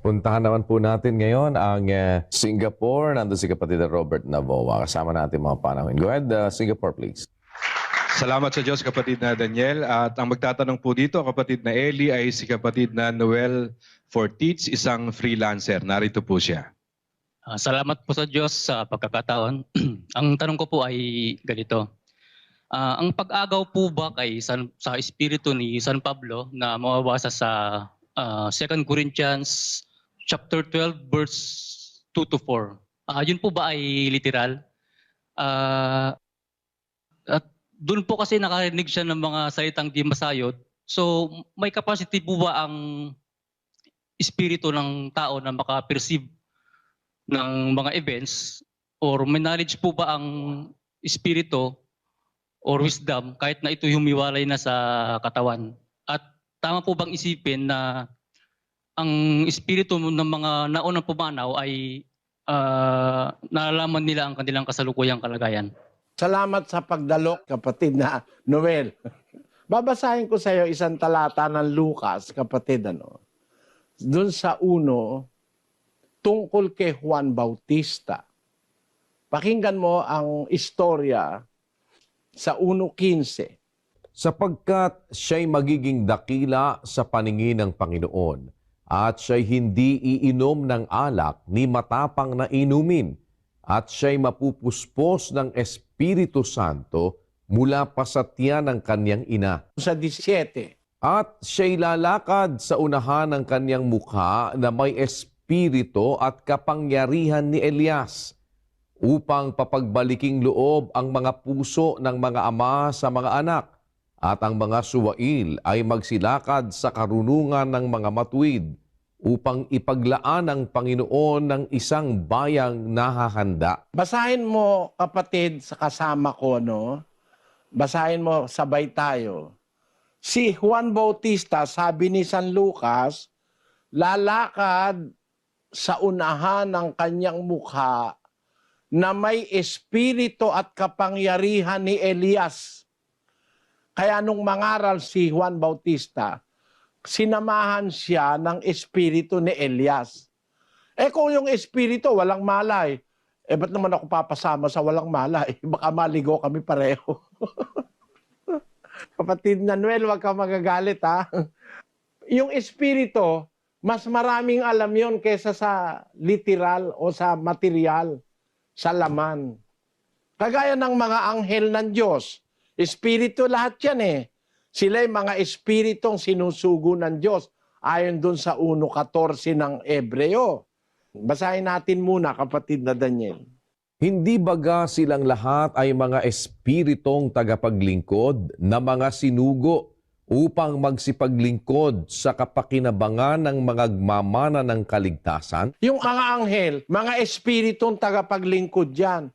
Puntahan naman po natin ngayon ang Singapore. Nandun si kapatid na Robert Navoa. Kasama natin mga panahon. Go ahead, Singapore, please. Salamat sa Diyos, kapatid na Daniel. At ang magtatanong po dito, kapatid na Eli, ay si kapatid na Noel Fortich, isang freelancer. Narito po siya. Salamat po sa Diyos sa pagkakataon. Ang tanong ko po ay ganito. Ang pag-agaw po ba kay sa espiritu ni San Pablo na mawabasa sa 2 Corinthians chapter 12 verse 2 to 4. Yun po ba ay literal? At doon po kasi nakarinig siya ng mga salitang di masayod. So may capacity po ba ang espiritu ng tao na maka-perceive ng mga events, or may knowledge po ba ang espiritu or wisdom kahit na ito humiwalay na sa katawan? At tama po bang isipin na ang espiritu ng mga naunang pumanaw ay nalalaman nila ang kanilang kasalukuyang kalagayan? Salamat sa pagdalok, kapatid na Noel. Babasahin ko sa iyo isang talata ng Lucas, kapatid. Doon sa 1, tungkol kay Juan Bautista. Pakinggan mo ang istorya sa 1:15. Sapagkat siya'y magiging dakila sa paningin ng Panginoon, at siya'y hindi iinom ng alak ni matapang na inumin, at siya'y mapupuspos ng Espiritu Santo mula pa sa tiyan ng kanyang ina. Sa 17. At siya'y lalakad sa unahan ng kanyang mukha na may espiritu at kapangyarihan ni Elias, upang papagbaliking loob ang mga puso ng mga ama sa mga anak, at ang mga suwail ay magsilakad sa karunungan ng mga matuwid, upang ipaglaan ng Panginoon ng isang bayang nahahanda. Basahin mo, kapatid, sa kasama ko, no? Basahin mo, sabay tayo. Si Juan Bautista, sabi ni San Lucas, lalakad sa unahan ng kanyang mukha na may espiritu at kapangyarihan ni Elias. Kaya nung mangaral si Juan Bautista, sinamahan siya ng espiritu ni Elias. Kung yung espiritu walang malay, ba't naman ako papasama sa walang malay? Baka maligo kami pareho. Kapatid Nanuel, wag ka magagalit ha. Yung espiritu, mas maraming alam yon kaysa sa literal o sa material, sa laman. Kagaya ng mga anghel ng Diyos, espiritu lahat yan eh. Sila'y mga espiritong sinusugo ng Diyos ayon dun sa 1:14 ng Ebreo. Basahin natin muna, kapatid na Daniel. Hindi baga silang lahat ay mga espiritong tagapaglingkod na mga sinugo upang magsipaglingkod sa kapakinabangan ng mga gmamana ng kaligtasan? Yung mga anghel, mga espiritong tagapaglingkod yan.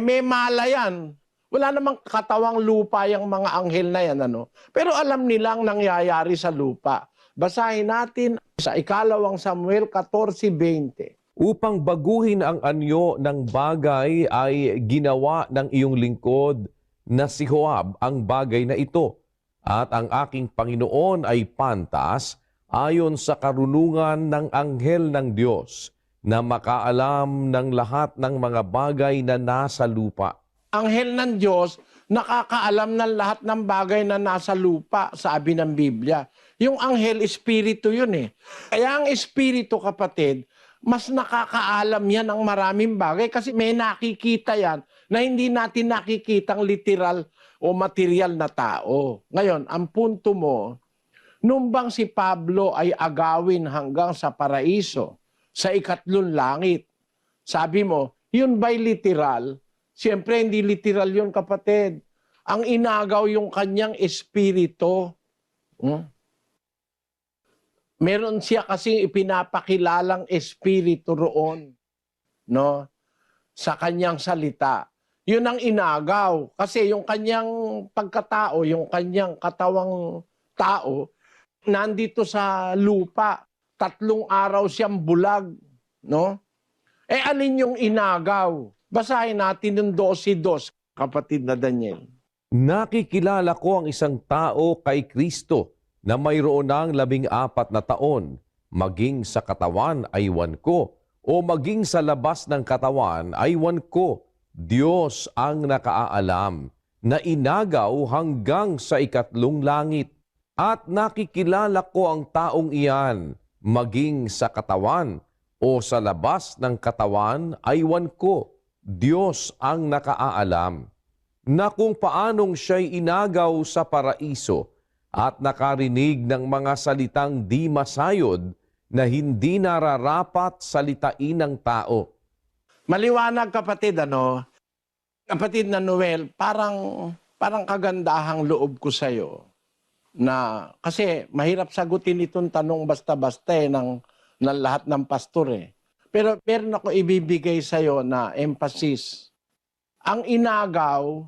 May mala yan. Wala namang katawang lupa yung mga anghel na yan. Ano? Pero alam nilang nangyayari sa lupa. Basahin natin sa 2 Samuel 14:20. Upang baguhin ang anyo ng bagay ay ginawa ng iyong lingkod na si Joab ang bagay na ito. At ang aking Panginoon ay pantas ayon sa karunungan ng anghel ng Diyos na makaalam ng lahat ng mga bagay na nasa lupa. Anghel ng Diyos, nakakaalam ng lahat ng bagay na nasa lupa, sabi ng Biblia. Yung anghel, espiritu yun eh. Kaya ang espiritu, kapatid, mas nakakaalam yan ng maraming bagay kasi may nakikita yan na hindi natin nakikitang literal o material na tao. Ngayon, ang punto mo, nung bang si Pablo ay agawin hanggang sa paraiso, sa 3 langit, sabi mo, yun ba'y literal? Siyempre, hindi literal yun, kapatid. Ang inagaw yung kanyang espiritu. Meron siya kasing ipinapakilalang espiritu roon, no? Sa kanyang salita. Yun ang inagaw. Kasi yung kanyang pagkatao, yung kanyang katawang tao, nandito sa lupa. 3 araw siyang bulag, no? Alin yung inagaw? Basahin natin yung 12:2, kapatid na Daniel. Nakikilala ko ang isang tao kay Kristo na mayroon ng 14 na taon, maging sa katawan ay 1 ko, o maging sa labas ng katawan ay 1 ko. Diyos ang nakaaalam, na inagaw hanggang sa 3 langit. At nakikilala ko ang taong iyan, maging sa katawan o sa labas ng katawan ay 1 ko. Diyos ang nakaalam, na kung paanong siya'y inagaw sa paraiso, at nakarinig ng mga salitang di masayod na hindi nararapat salitain ng tao. Maliwanag, kapatid, ano? Kapatid na Noel, parang kagandahang loob ko sa'yo. Na, kasi mahirap sagutin itong tanong basta-basta ng lahat ng pastor eh. Pero meron ako ibibigay sa'yo na emphasis. Ang inagaw,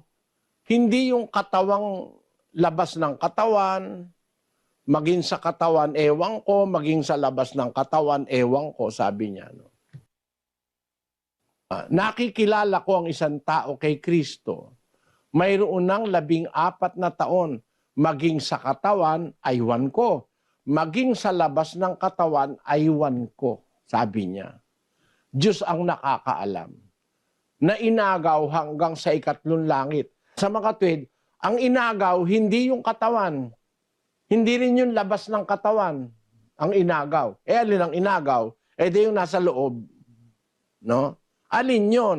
hindi yung katawang labas ng katawan, maging sa katawan, ewan ko, maging sa labas ng katawan, ewan ko, sabi niya. No? Nakikilala ko ang isang tao kay Kristo. Mayroon ng 14 na taon, maging sa katawan, ay 1 ko. Maging sa labas ng katawan, ay 1 ko, sabi niya. Diyos ang nakakaalam. Na inagaw hanggang sa 3 langit. Sa mga tuwid, ang inagaw, hindi yung katawan. Hindi rin yung labas ng katawan ang inagaw. Alin ang inagaw? Di yung nasa loob. No? Alin yun?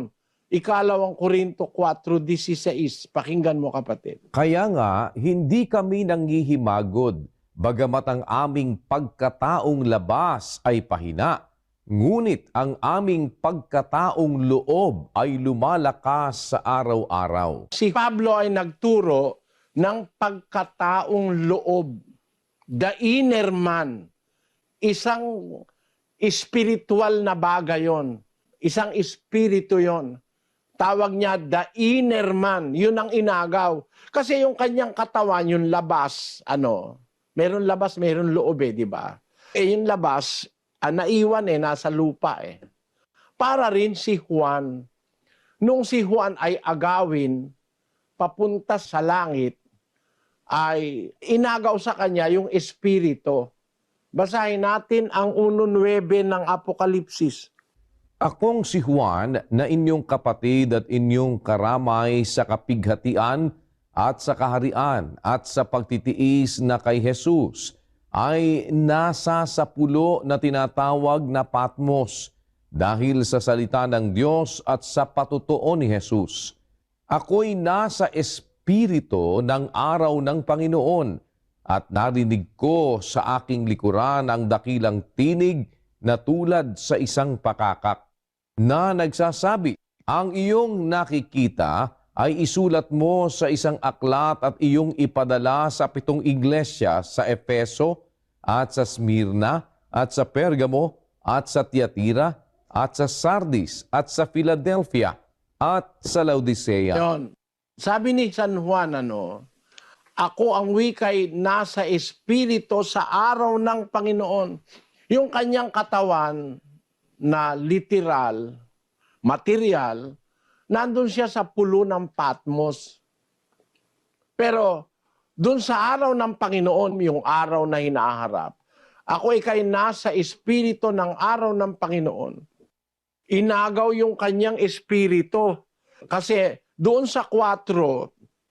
2 Korinto 4:16. Pakinggan mo, kapatid. Kaya nga, hindi kami nanghihimagod, bagamat ang aming pagkataong labas ay pahina. Ngunit ang aming pagkataong loob ay lumalakas sa araw-araw. Si Pablo ay nagturo ng pagkataong loob. The inner man. isang spiritual na bagay yon. Isang espiritu yon. Tawag niya the inner man. Yun ang inagaw. Kasi yung kanyang katawan, yung labas, meron labas, meron loob di ba? Yung labas, naiwan nasa lupa Para rin si Juan. Nung si Juan ay agawin, papunta sa langit, ay inagaw sa kanya yung espiritu. Basahin natin ang 1:9 ng Apokalipsis. Akong si Juan na inyong kapatid at inyong karamay sa kapighatian at sa kaharian at sa pagtitiis na kay Jesus ay nasa sa pulo na tinatawag na Patmos dahil sa salita ng Diyos at sa patutuo ni Jesus. Ako'y nasa espiritu ng araw ng Panginoon at narinig ko sa aking likuran ang dakilang tinig na tulad sa isang pakakak na nagsasabi, ang iyong nakikita ay isulat mo sa isang aklat at iyong ipadala sa 7 iglesia sa Efeso at sa Smyrna at sa Pergamo at sa Tiatira at sa Sardis at sa Philadelphia at sa Laodicea. Yon. Sabi ni San Juan, ako ang wika'y nasa espiritu sa araw ng Panginoon. Yung kanyang katawan na literal, material, nandun siya sa pulo ng Patmos. Pero dun sa araw ng Panginoon, yung araw na hinaharap, ako ika'y nasa espiritu ng araw ng Panginoon. Inagaw yung kanyang espiritu. Kasi doon sa 4,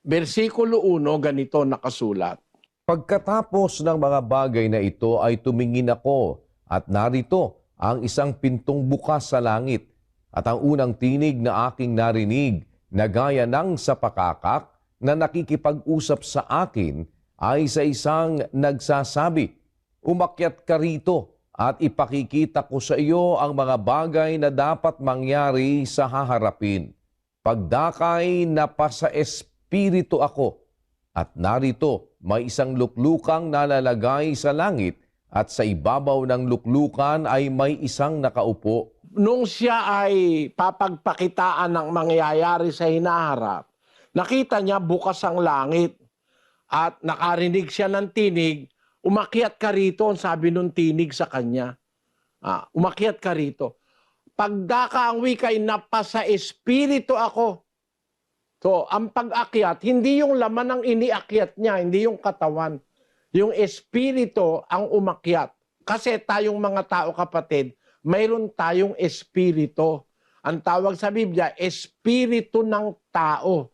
versikulo 1, ganito nakasulat. Pagkatapos ng mga bagay na ito ay tumingin ako at narito ang isang pintong bukas sa langit at ang unang tinig na aking narinig na gaya ng sa pakakak na nakikipag-usap sa akin ay sa isang nagsasabi, umakyat ka rito at ipakikita ko sa iyo ang mga bagay na dapat mangyari sa haharapin. Pagdakay napasa espiritu ako at narito may isang luklukang nalalagay sa langit at sa ibabaw ng luklukan ay may isang nakaupo. Nung siya ay papagpakitaan ng mangyayari sa hinaharap, nakita niya bukas ang langit at nakarinig siya ng tinig, umakyat ka rito, sabi nung tinig sa kanya. Umakyat ka rito. Pagdaka ang wika'y napasa espiritu ako. So, ang pag-akyat, hindi yung laman ang iniakyat niya, hindi yung katawan. Yung espiritu ang umakyat. Kasi tayong mga tao, kapatid, mayroon tayong espiritu. Ang tawag sa Biblia, espiritu ng tao.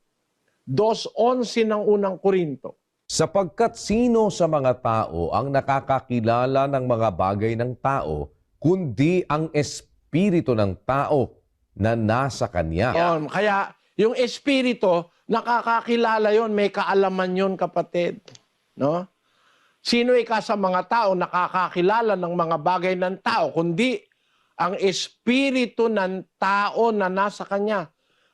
2:11 ng unang Korinto. Sapagkat sino sa mga tao ang nakakakilala ng mga bagay ng tao, kundi ang espiritu ng tao na nasa kanya. Kaya yung espiritu, nakakakilala yon, may kaalaman yon, kapatid. No? Sino ka sa mga tao nakakakilala ng mga bagay ng tao, kundi ang espiritu ng tao na nasa kanya.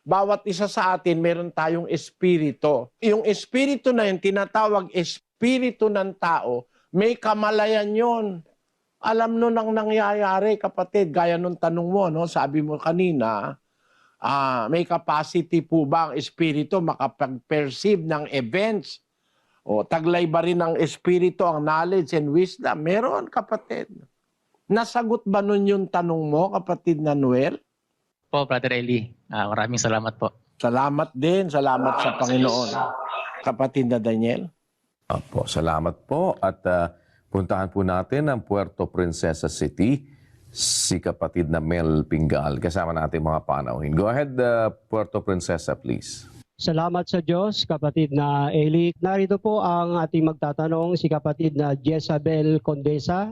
Bawat isa sa atin, meron tayong espiritu. Yung espiritu na yun, tinatawag espiritu ng tao, may kamalayan yon. Alam nun ang nangyayari, kapatid, gaya nung tanong mo, no? Sabi mo kanina, may capacity po ba ang espiritu makapag-perceive ng events? O taglay ba rin ng espiritu ang knowledge and wisdom? Meron, kapatid. Nasagot ba nun yung tanong mo, kapatid na Noel? Po, Brother Eli. Maraming salamat po. Salamat din. Salamat sa Panginoon. Kapatid na Daniel. Opo, salamat po. At puntahan po natin ang Puerto Princesa City, si kapatid na Mel Pingal. Kasama natin mga panauhin. Go ahead, Puerto Princesa, please. Salamat sa Diyos, kapatid na Eli. Narito po ang ating magtatanong, si kapatid na Jezabel Condesa.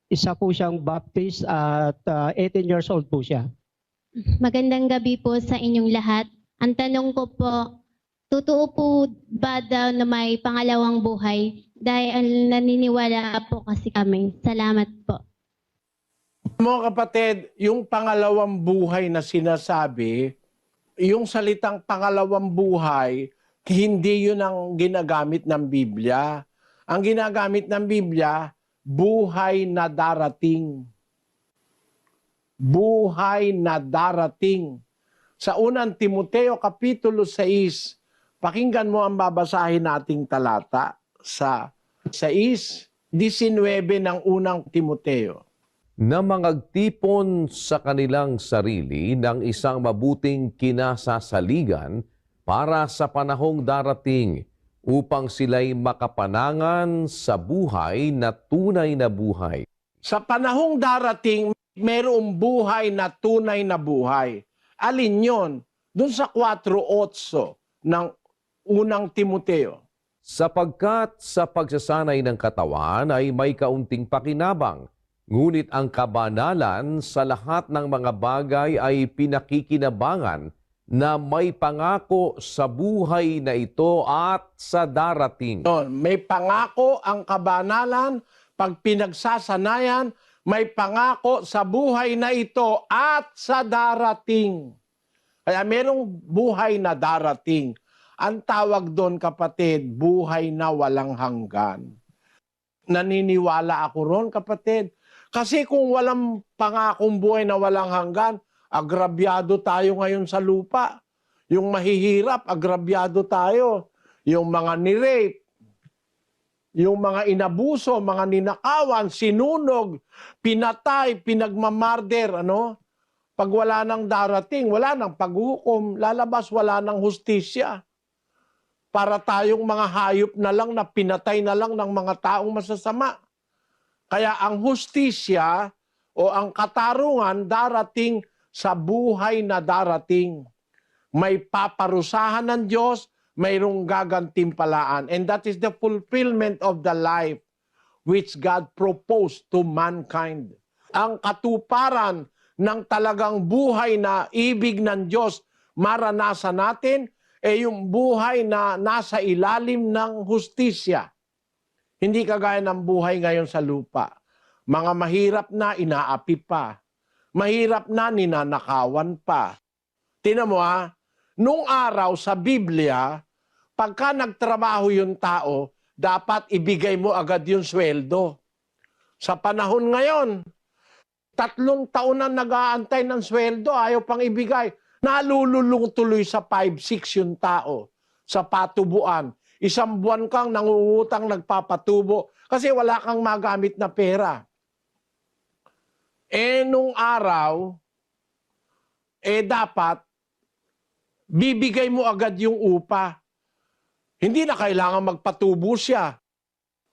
Isa po siyang Baptist at 18 years old po siya. Magandang gabi po sa inyong lahat. Ang tanong ko po, totoo po ba daw na may pangalawang buhay? Dahil naniniwala po kasi kami. Salamat po. Mga kapatid, yung pangalawang buhay na sinasabi, yung salitang pangalawang buhay, hindi yun ang ginagamit ng Biblia. Ang ginagamit ng Biblia, buhay na darating. Buhay na darating. Sa unang Timoteo Kapitulo 6, pakinggan mo ang babasahin nating talata sa 6:19 ng unang Timoteo. Na mangagtipon sa kanilang sarili ng isang mabuting kinasasaligan para sa panahong darating upang sila'y makapanangan sa buhay na tunay na buhay. Sa panahong darating, mayroong buhay na tunay na buhay. Alin yon? Doon sa 4:8 ng unang Timoteo. Sapagkat sa pagsasanay ng katawan ay may kaunting pakinabang, ngunit ang kabanalan sa lahat ng mga bagay ay pinakikinabangan na may pangako sa buhay na ito at sa darating. May pangako ang kabanalan, pag pinagsasanayan, may pangako sa buhay na ito at sa darating. Kaya merong buhay na darating. Ang tawag doon, kapatid, buhay na walang hanggan. Naniniwala ako ron, kapatid. Kasi kung walang pangakong buhay na walang hanggan, agrabyado tayo ngayon sa lupa. Yung mahihirap, agrabyado tayo. Yung mga ni-rape, yung mga inabuso, mga ninakawan, sinunog, pinatay, pinagmamarder, ano? Pag wala nang darating, wala nang paghukom, lalabas, wala nang hustisya. Para tayong mga hayop na lang na pinatay na lang ng mga taong masasama. Kaya ang hustisya o ang katarungan darating sa buhay na darating. May paparusahan ng Diyos, mayroong gagantimpalaan. And that is the fulfillment of the life which God proposed to mankind. Ang katuparan ng talagang buhay na ibig ng Diyos maranasan natin yung buhay na nasa ilalim ng hustisya. Hindi kagaya ng buhay ngayon sa lupa. Mga mahirap na inaapi pa. Mahirap na ninanakawan pa. Tingnan mo nung araw sa Biblia, pagka nagtrabaho yung tao, dapat ibigay mo agad yung sweldo. Sa panahon ngayon, 3 taon na nag-aantay ng sweldo, ayaw pang ibigay. Nalululong tuloy sa 5-6 yung tao sa patubuan. 1 buwan kang nangungutang nagpapatubo kasi wala kang magamit na pera. Nung araw, dapat bibigay mo agad yung upa. Hindi na kailangan magpatubo siya.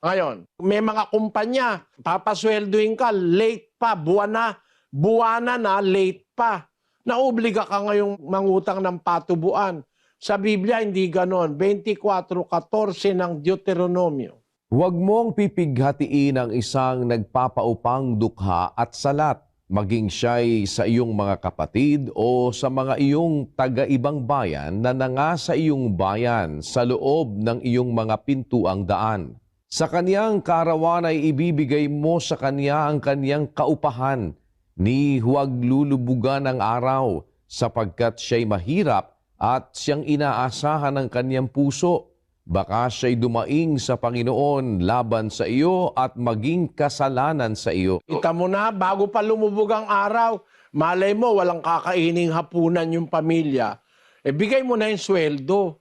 Ngayon, may mga kumpanya, papasweldoin ka, late pa, buwana na, late pa. Naobliga ka ngayong mangutang ng patubuan. Sa Biblia, hindi ganon. 24:14 ng Deuteronomio. Huwag mong pipighatiin ang isang nagpapaupang dukha at salat, maging siya'y sa iyong mga kapatid o sa mga iyong taga-ibang bayan na nanga sa iyong bayan sa loob ng iyong mga pintuang daan. Sa kaniyang kaarawan ay ibibigay mo sa kaniya ang kaniyang kaupahan, ni huwag lulubugan ang araw, sapagkat siya'y mahirap at siyang inaasahan ng kaniyang puso. Baka siya'y dumaing sa Panginoon laban sa iyo at maging kasalanan sa iyo. Kita mo na, bago pa lumubog ang araw, malay mo, walang kakaining hapunan yung pamilya. Bigay mo na yung sweldo.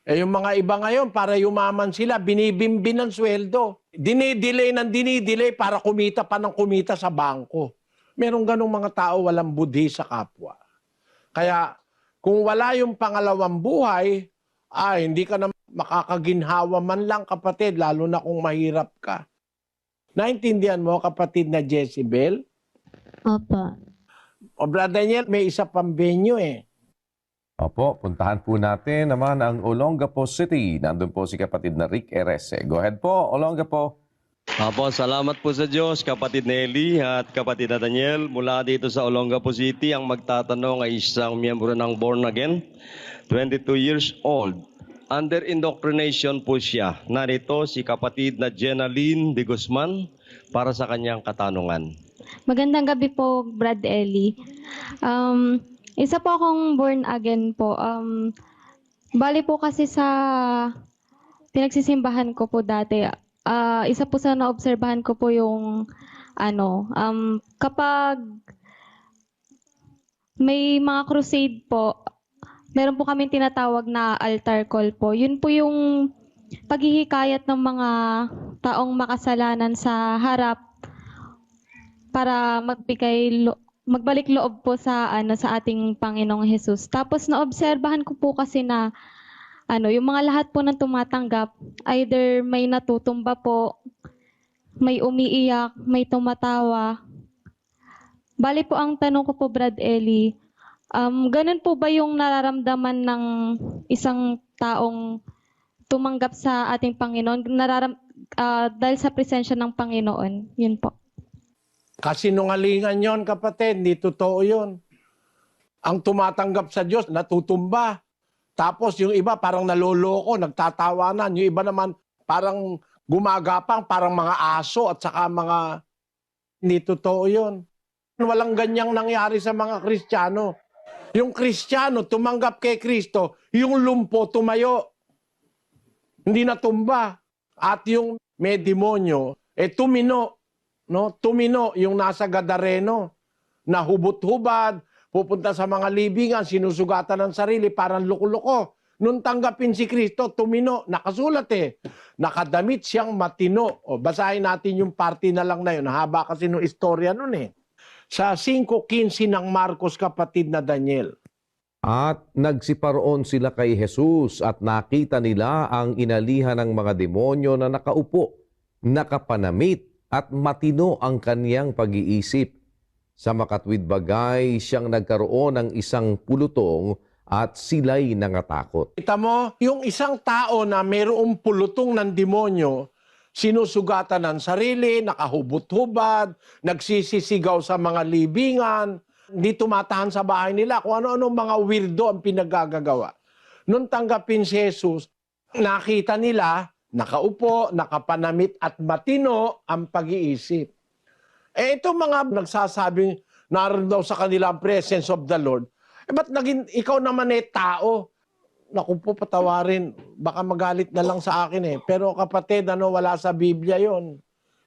Yung mga iba ngayon, para yumaman sila, binibimbin ng sweldo. Dinidelay ng dinidelay para kumita pa ng kumita sa bangko. Merong ganong mga tao walang budhi sa kapwa. Kaya kung wala yung pangalawang buhay, hindi ka na makakaginhawa man lang, kapatid, lalo na kung mahirap ka. Naintindihan mo, kapatid na Jezebel? Opo. O Brother Daniel, may isa pang venue Opo, puntahan po natin naman ang Olongapo City. Nandun po si kapatid na Rick Erese. Go ahead po, Olongapo. Apo, salamat po sa Diyos, kapatid Nelly at kapatid na Daniel. Mula dito sa Olongapo City, ang magtatanong ay isang miyembro ng Born Again, 22 years old. Under indoctrination po siya. Narito si kapatid na Jenaline de Guzman para sa kanyang katanungan. Magandang gabi po, Brad Eli. Isa po akong born again po. Bali po kasi sa pinagsisimbahan ko po dati, isa po sa naobserbahan ko po yung kapag may mga crusade po, meron po kaming tinatawag na altar call po. Yun po yung paghihikayat ng mga taong makasalanan sa harap para magbalik loob po sa sa ating Panginoong Hesus. Tapos naobserbahan ko po kasi na yung mga lahat po ng tumatanggap, either may natutumba po, may umiiyak, may tumatawa. Bali po ang tanong ko po, Brad Eli, ganun po ba yung nararamdaman ng isang taong tumanggap sa ating Panginoon dahil sa presensya ng Panginoon? Yun po. Kasinungalingan yon, kapatid. Hindi totoo yon. Ang tumatanggap sa Diyos, natutumba. Tapos yung iba parang naloloko, nagtatawanan. Yung iba naman parang gumagapang, parang mga aso at saka mga... Hindi totoo yon. Walang ganyang nangyari sa mga Kristiyano. Yung Kristiyano tumanggap kay Kristo, yung lumpo tumayo. Hindi natumba. At yung may demonyo, tumino. No? Tumino yung nasa Gadareno. Nahubot-hubad, pupunta sa mga libingan, sinusugatan ng sarili, parang loko-loko. Nung tanggapin si Kristo, tumino. Nakasulat nakadamit siyang matino. O, basahin natin yung party na lang na yun. Haba kasi nung istorya nun Sa 5:15 ng Marcos, kapatid na Daniel. At nagsiparoon sila kay Jesus at nakita nila ang inalihan ng mga demonyo na nakaupo, nakapanamit at matino ang kaniyang pag-iisip. Sa makatwid bagay, siyang nagkaroon ng isang pulutong at sila'y nangatakot. Kita mo, yung isang tao na mayroong pulutong ng demonyo, sinusugatan ng sarili, nakahubot-hubad, nagsisisigaw sa mga libingan, hindi tumatahan sa bahay nila, kung ano-ano mga weirdo ang pinagagagawa. Nung tanggapin si Jesus, nakita nila, nakaupo, nakapanamit at matino ang pag-iisip. Itong mga nagsasabing naroon daw sa kanila ang presence of the Lord, ba't naging ikaw naman tao? Naku po, patawarin. Baka magalit na lang sa akin Pero kapatid, wala sa Biblia yon.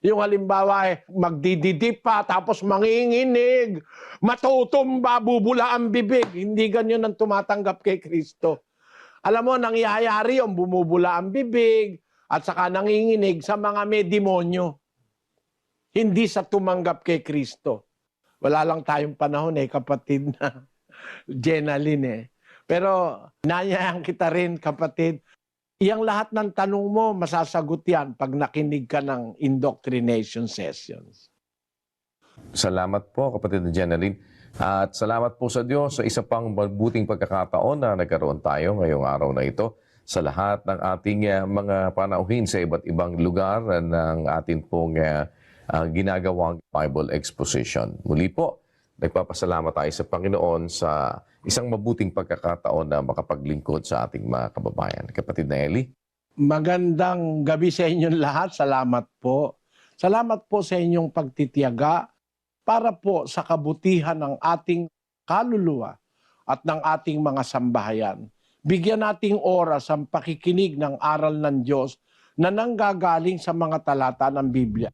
Yung halimbawa magdididip pa, tapos manginginig, matutumba, bubula ang bibig. Hindi ganyan ang tumatanggap kay Kristo. Alam mo, nangyayari yung bumubula ang bibig at saka nanginginig sa mga may demonyo. Hindi sa tumanggap kay Kristo. Wala lang tayong panahon kapatid na Jenaline Pero nanyayan kita rin, kapatid, iyang lahat ng tanong mo, masasagot yan pag nakinig ka ng indoctrination sessions. Salamat po, kapatid na Jenaline. At salamat po sa Diyos sa isa pang mabuting pagkakataon na nagkaroon tayo ngayong araw na ito sa lahat ng ating mga panauhin sa iba't ibang lugar ng ating pong ginagawang Bible exposition. Muli po, nagpapasalamat tayo sa Panginoon sa isang mabuting pagkakataon na makapaglingkod sa ating mga kababayan. Kapatid na Eli. Magandang gabi sa inyong lahat. Salamat po. Salamat po sa inyong pagtitiyaga para po sa kabutihan ng ating kaluluwa at ng ating mga sambahayan. Bigyan nating oras ang pakikinig ng aral ng Diyos na nanggagaling sa mga talata ng Biblia.